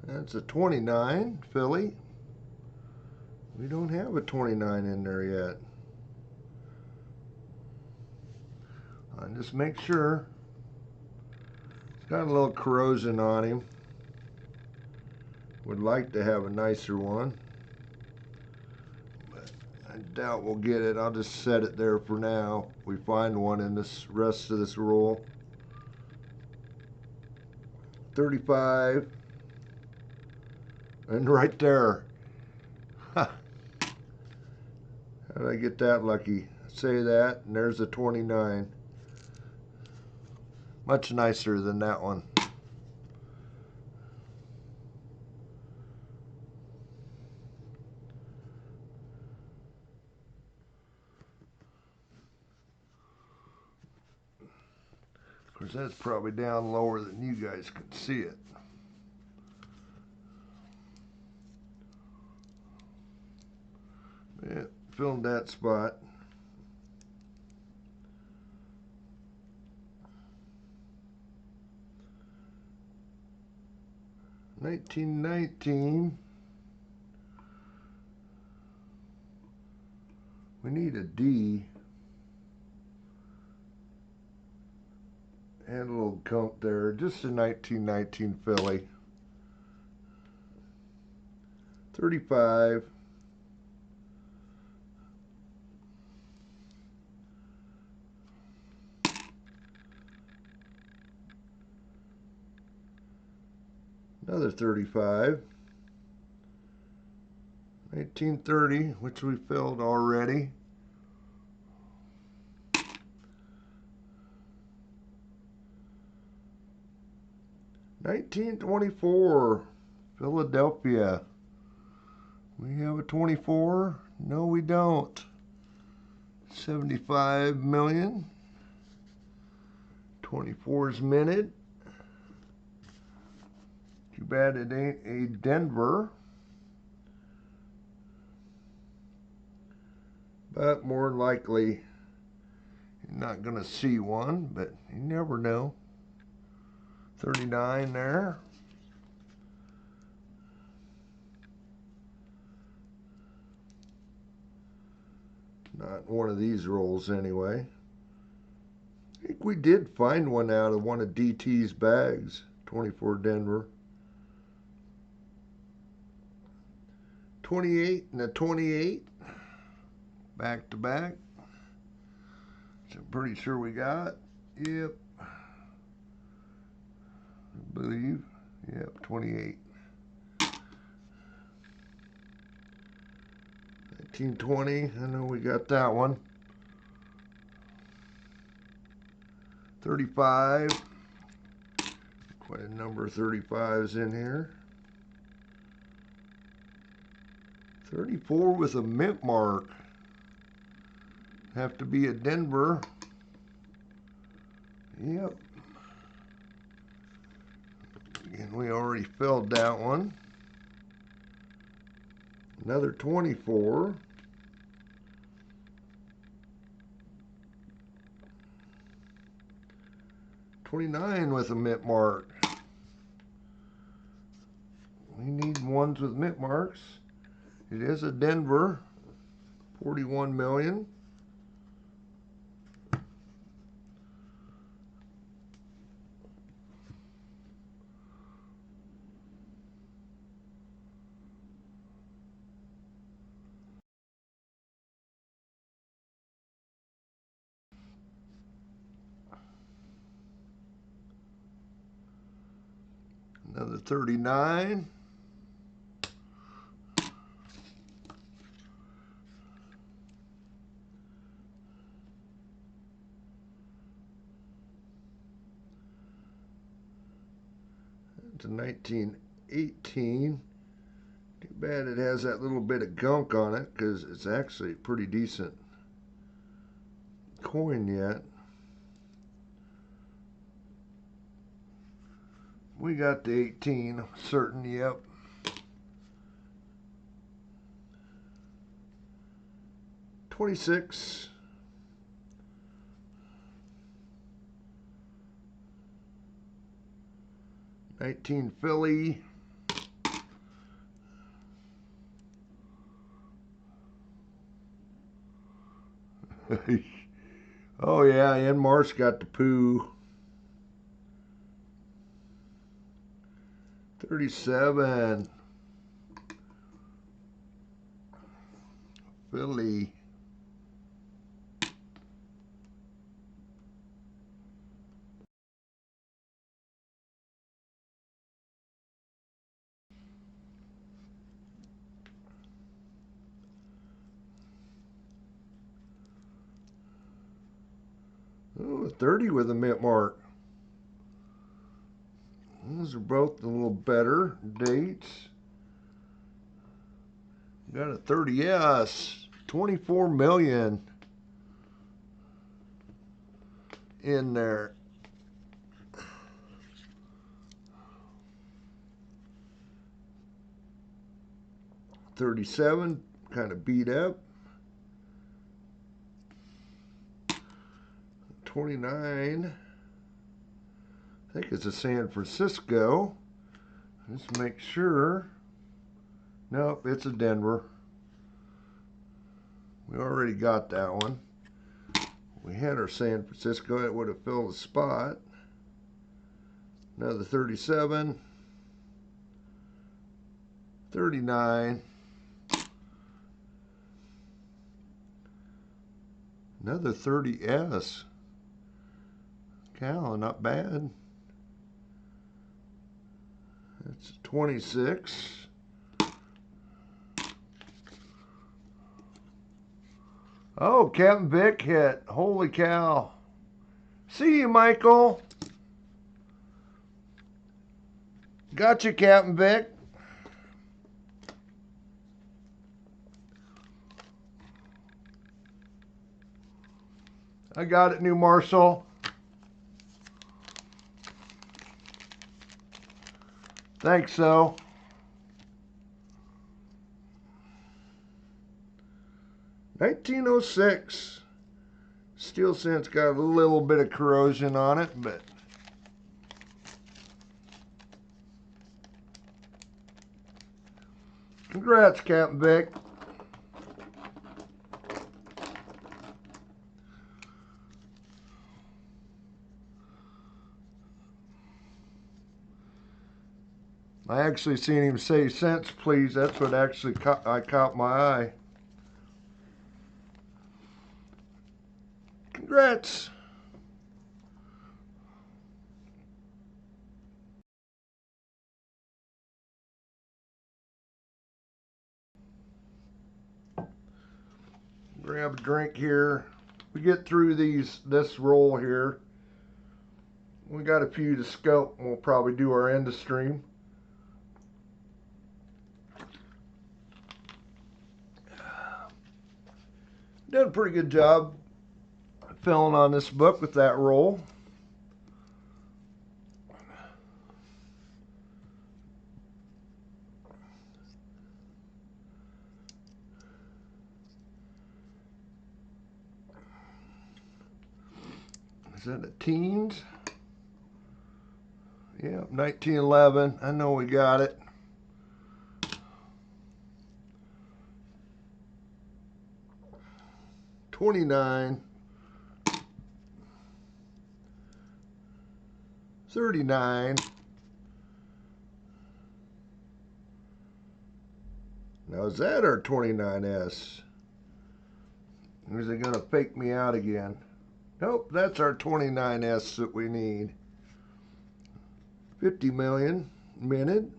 That's a 29 Philly. We don't have a 29 in there yet. I'll just make sure. It's got a little corrosion on him. Would like to have a nicer one, but I doubt we'll get it. I'll just set it there for now. We find one in this rest of this roll. 35. And right there. How did I get that lucky? Say that, and there's a 29. Much nicer than that one. Of course, that's probably down lower than you guys can see it. Yeah, filled that spot. $19.19. We need a D. And a little coat there. Just a 1919 Philly. 35. Another 35. 1930, which we filled already. $19.24, Philadelphia. We have a 24? No, we don't. 75 million. 24's minted. Too bad it ain't a Denver. But more likely, you're not going to see one, but you never know. 39 there. Not one of these rolls anyway. I think we did find one out of one of DT's bags. 24 Denver. 28 and a 28. Back to back. Which I'm pretty sure we got. Yep. I believe. Yep, 28. 1920. I know we got that one. 35. Quite a number of 35s in here. 34 with a mint mark. Have to be a Denver. Yep. And we already filled that one. Another 24. 29 with a mint mark. We need ones with mint marks. It is a Denver. 41 million. Another 39. It's a 1918. Too bad it has that little bit of gunk on it, because it's actually a pretty decent coin yet. We got the 18, certain, yep. $26. $19 Philly. Oh yeah, and Marsh got the poo. 37. Philly. Oh, 30 with a mint mark. Those are both a little better dates. Got a 30S, 24 million in there. $37, kind of beat up. 29, I think it's a San Francisco. Let's make sure. Nope, it's a Denver. We already got that one. We had our San Francisco, it would have filled the spot. Another 37. 39. Another 30S. Cow, not bad. That's 26. Oh, Captain Vic hit. Holy cow. See you, Michael. Got you, Captain Vic. I got it, New Marshall. Thanks, so. $19.06. Steel Scent's got a little bit of corrosion on it, but congrats, Captain Vic. I actually seen him say cents, please. That's what actually caught my eye. Congrats. Grab a drink here. We get through this roll here. We got a few to scope, and we'll probably do our end of stream. Did a pretty good job filling on this book with that roll. Is that the teens? Yeah, 1911. I know we got it. $29. 39. Now is that our 29S? Or is it going to fake me out again? Nope, that's our 29S that we need. 50 million minted.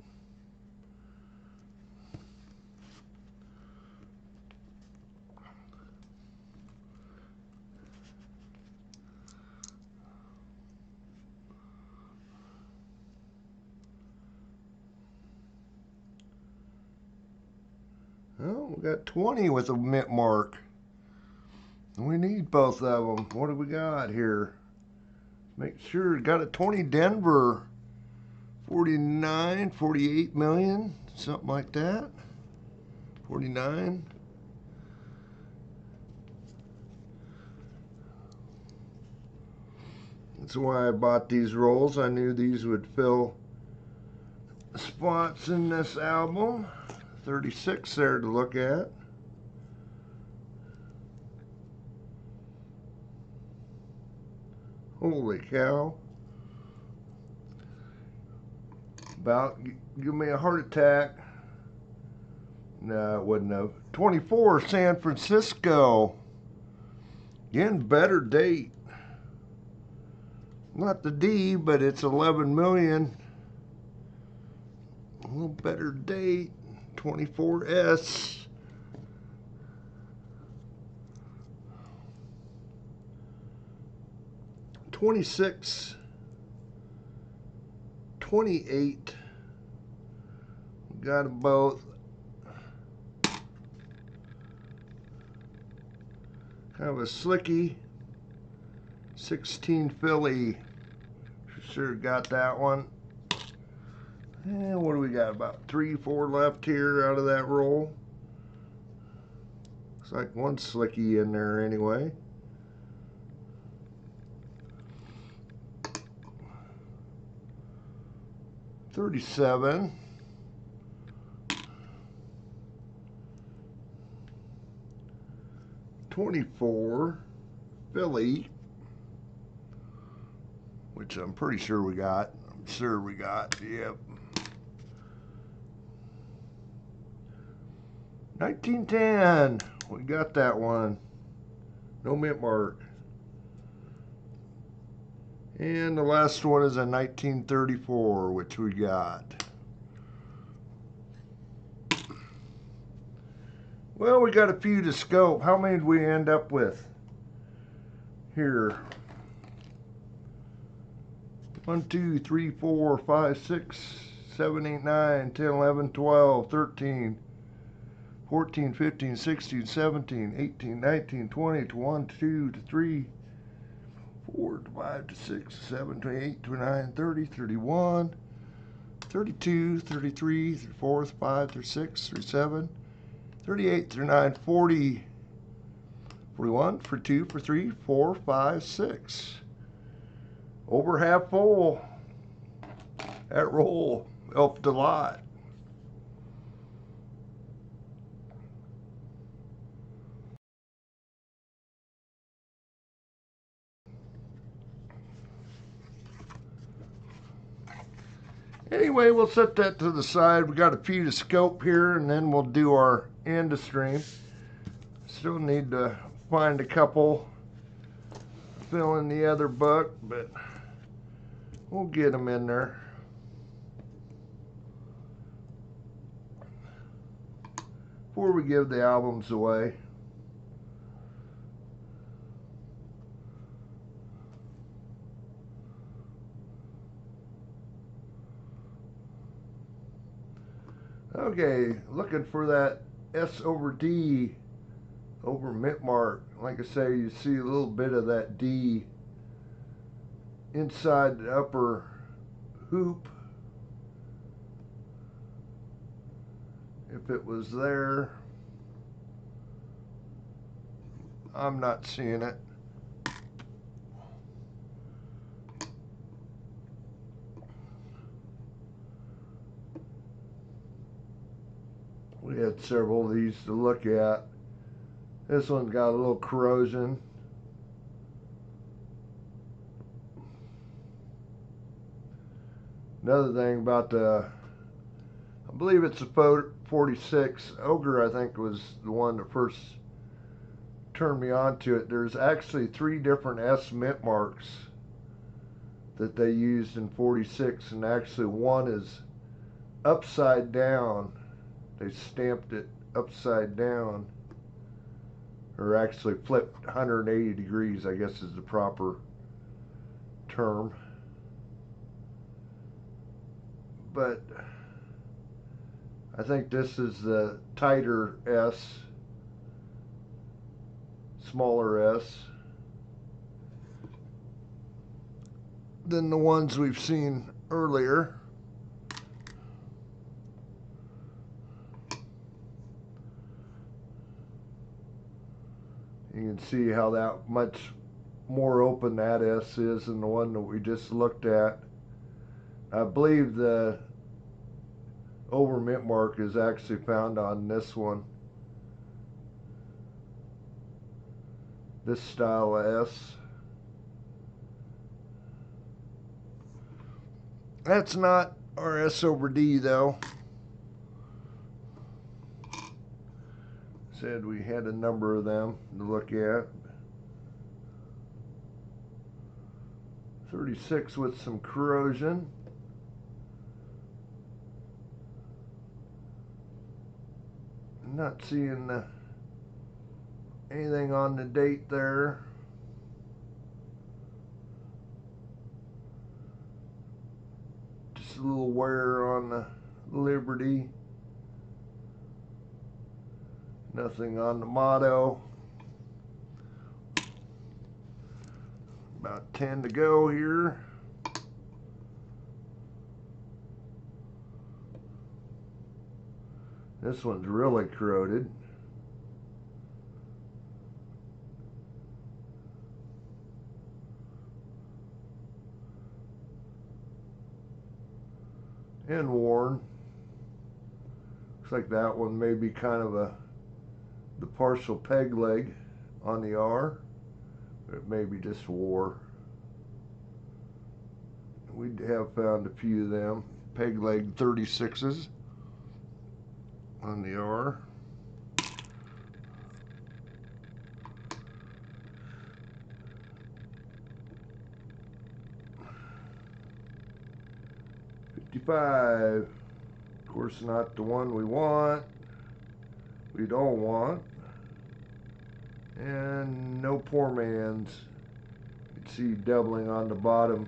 Oh, we got 20 with a mint mark. We need both of them. What do we got here? Make sure, got a 20 Denver. 49, 48 million, something like that. 49. That's why I bought these rolls. I knew these would fill spots in this album. 36 there to look at. Holy cow. About give me a heart attack. No, it wouldn't have. 24 San Francisco. Again, better date. Not the D, but it's 11 million. A little better date. 24S. $26. 28. Got them both. Kind of a slicky. 16 Philly. Sure got that one. And what do we got? About 3, 4 left here out of that roll. Looks like one slicky in there anyway. $37. $24 Philly, which I'm pretty sure we got. I'm sure we got. Yep. 1910. We got that one. No mint mark. And the last one is a 1934, which we got. Well, we got a few to scope. How many did we end up with here? 1, 2, 3, 4, 5, 6, 7, 8, 9, 10, 11, 12, 13, 14, 15, 16, 17, 18, 19, 20, 21, 2, 3, 4, 5, 6, 7, 8, 29, 30, 31, 32, 33, 34, 35, 36, 37, 38, 39, 40, 41, 42, 43, 4, 5, 6. Over half full. That roll helped a lot. Anyway, we'll set that to the side. We got a few to scope here, and then we'll do our end stream. Still need to find a couple, fill in the other buck, but we'll get them in there. Before we give the albums away. Okay, looking for that S over D over mint mark. Like I say, you see a little bit of that D inside the upper hoop. If it was there, I'm not seeing it. We had several of these to look at. This one's got a little corrosion. Another thing about the, I believe it's a 46. Ogre, I think, was the one that first turned me on to it. There's actually 3 different S mint marks that they used in 46, and actually one is upside down. They stamped it upside down, or actually flipped 180 degrees, I guess is the proper term. But I think this is the tighter S, smaller S, than the ones we've seen earlier. You can see how that much more open that S is than the one that we just looked at. I believe the over mint mark is actually found on this one. This style of S. That's not our S over D though. Said we had a number of them to look at. 36 with some corrosion. I'm not seeing anything on the date there. Just a little wear on the Liberty. Nothing on the motto. About 10 to go here. This one's really corroded. And worn. Looks like that one may be kind of the partial peg leg on the R. It may be just wore. We have found a few of them. Peg leg 36s on the R. $55. Of course, not the one we want. We don't want. And no poor man's. You can see doubling on the bottom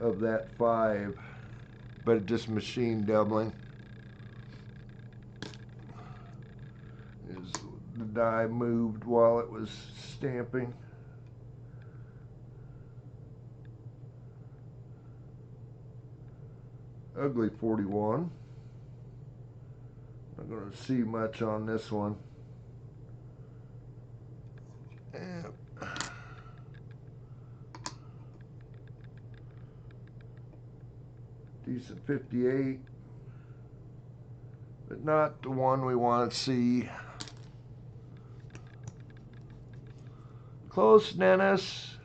of that 5, but it just machine doubling. Is the die moved while it was stamping. Ugly 41. Not going to see much on this one. And decent 58, but not the one we want to see. Close, Dennis.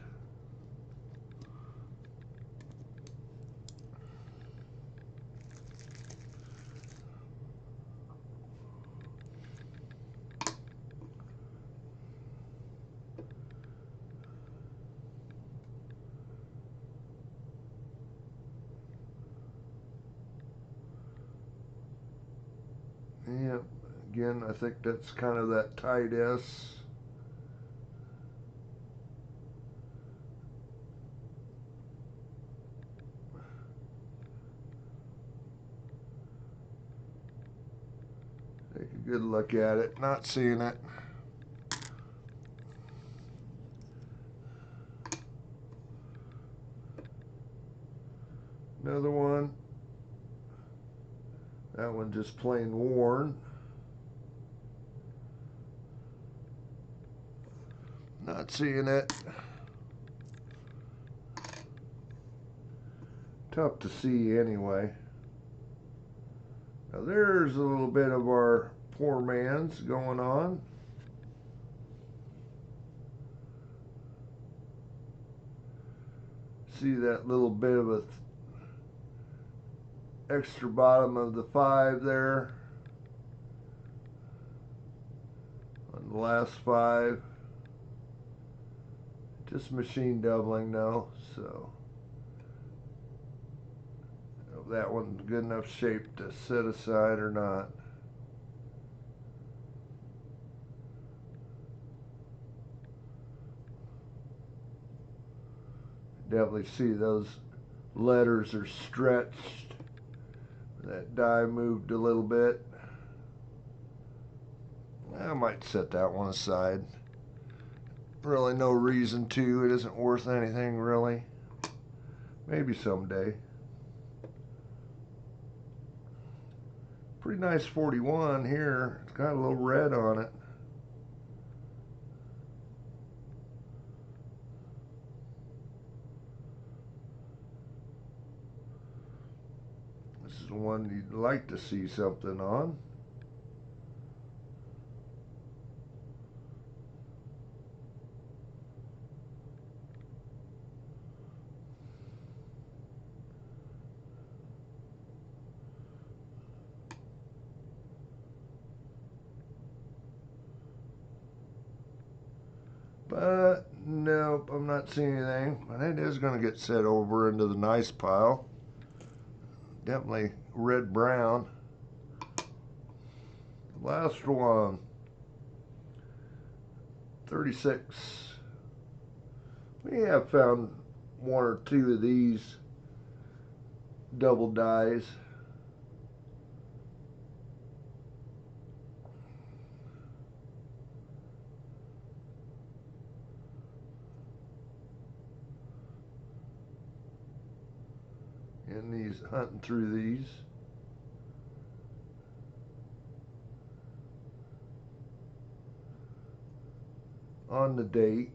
Again, I think that's kind of that tight S. Take a good look at it. Not seeing it. Another one. That one just plain worn. Not seeing it. Tough to see anyway. Now there's a little bit of our poor man's going on. See that little bit of a extra bottom of the 5 there on the last 5. Just machine doubling though, so if that one's good enough shape to set aside or not. Definitely see those letters are stretched. That die moved a little bit. I might set that one aside. Really no reason to. It isn't worth anything really. Maybe someday. Pretty nice 41 here. It's got a little red on it. This is one you'd like to see something on. But nope, I'm not seeing anything. But it is going to get set over into the nice pile. Definitely red-brown. Last one. 36. We have found 1 or 2 of these double dies. In these, hunting through these. On the date.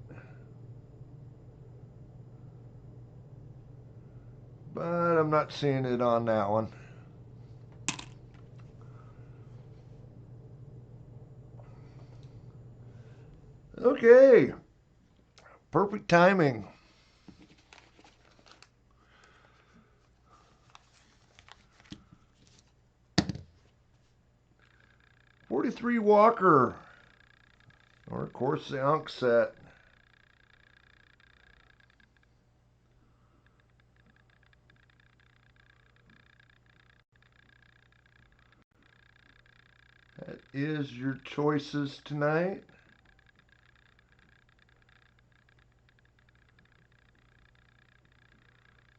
But I'm not seeing it on that one. Okay. Perfect timing. '43 Walker, or of course the Unk set. That is your choices tonight.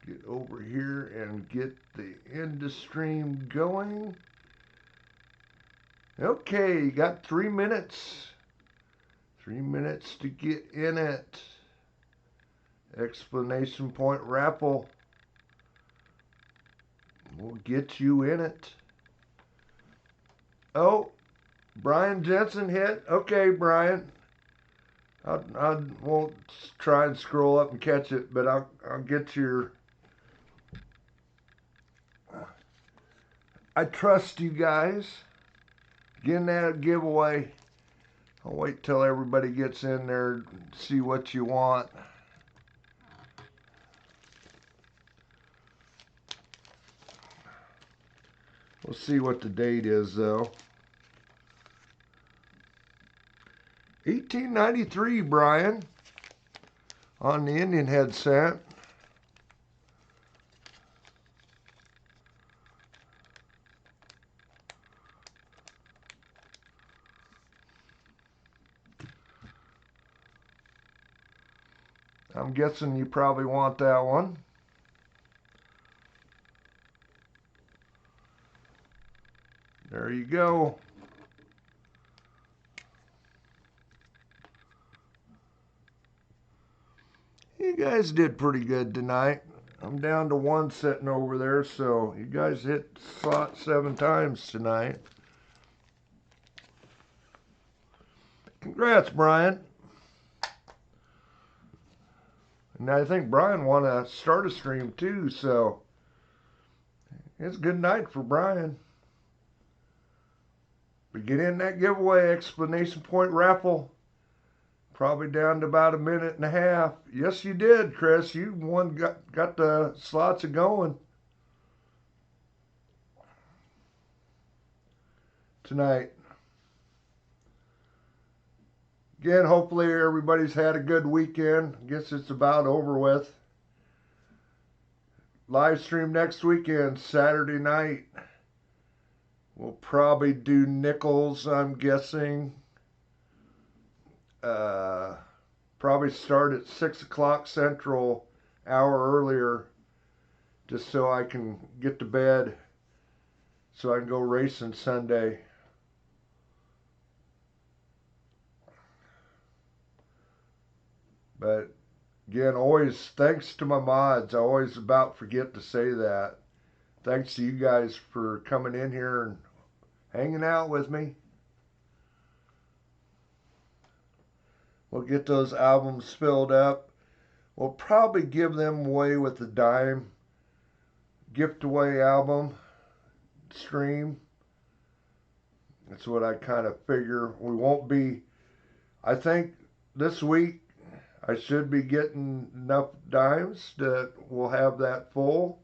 Get over here and get the end of stream going. Okay, you got 3 minutes. 3 minutes to get in it. Explanation point raffle will get you in it. Oh, Brian Jensen hit. Okay, Brian. I won't try and scroll up and catch it, but I'll get your. I trust you guys. Getting that giveaway. I'll wait till everybody gets in there and see what you want. We'll see what the date is though. 1893, Brian, on the Indian head set. I'm guessing you probably want that one. There you go. You guys did pretty good tonight. I'm down to one sitting over there, so you guys hit slot 7 times tonight. Congrats, Brian. And I think Brian won a start a stream too, so it's a good night for Brian. But get in that giveaway explanation point raffle. Probably down to about 1.5 minutes. Yes, you did, Chris. You got the slots going tonight. Again, hopefully everybody's had a good weekend. I guess it's about over with. Live stream next weekend, Saturday night. We'll probably do nickels, I'm guessing. Probably start at 6 o'clock Central, hour earlier, just so I can get to bed, so I can go racing Sunday. But again, always thanks to my mods. I always about forget to say that. Thanks to you guys for coming in here and hanging out with me. We'll get those albums filled up. We'll probably give them away with the dime gift away album stream. That's what I kind of figure. We won't be, I think this week I should be getting enough dimes that we'll have that full.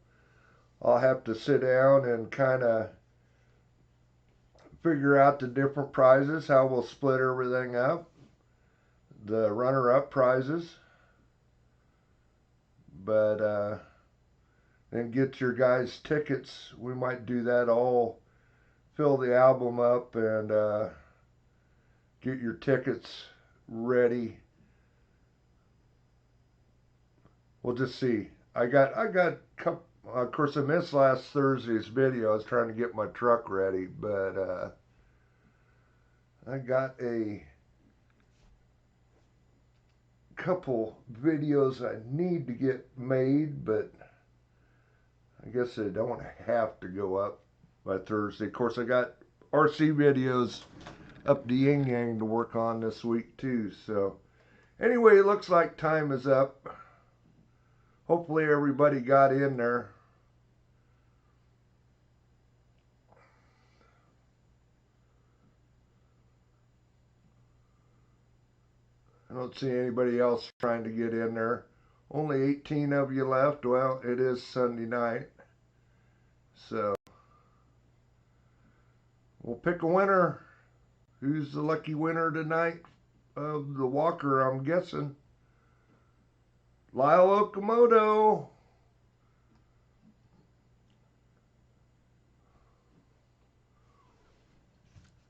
I'll have to sit down and kind of figure out the different prizes, how we'll split everything up, the runner-up prizes. But then get your guys' tickets. We might do that all, fill the album up and get your tickets ready. We'll just see. I got of course I missed last Thursday's video. I was trying to get my truck ready, but I got a couple videos I need to get made, but I guess they don't have to go up by Thursday. Of course, I got RC videos up to yin yang to work on this week too. So anyway, it looks like time is up. Hopefully everybody got in there. I don't see anybody else trying to get in there. Only 18 of you left. Well, it is Sunday night. So we'll pick a winner. Who's the lucky winner tonight of the walker, I'm guessing? Lyle Okamoto.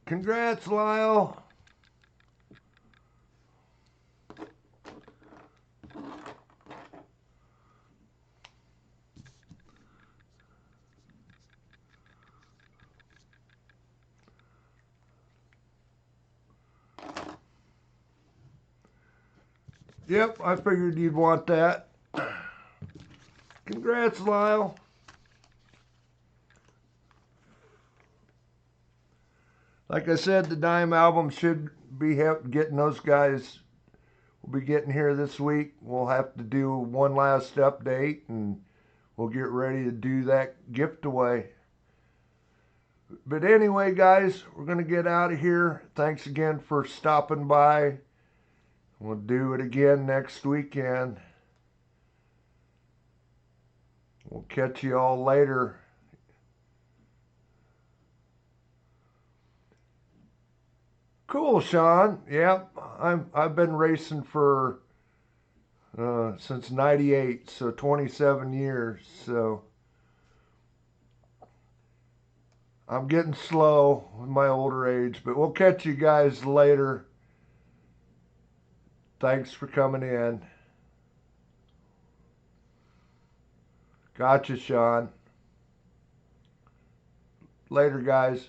Congrats, Lyle. Yep, I figured you'd want that. Congrats, Lyle. Like I said, the Dime album should be getting those guys. We'll be getting here this week. We'll have to do one last update, and we'll get ready to do that gift away. But anyway, guys, we're going to get out of here. Thanks again for stopping by. We'll do it again next weekend. We'll catch you all later. Cool, Sean. Yep, I've been racing for since '98, so 27 years. So I'm getting slow with my older age, but we'll catch you guys later. Thanks for coming in. Gotcha, Sean. Later, guys.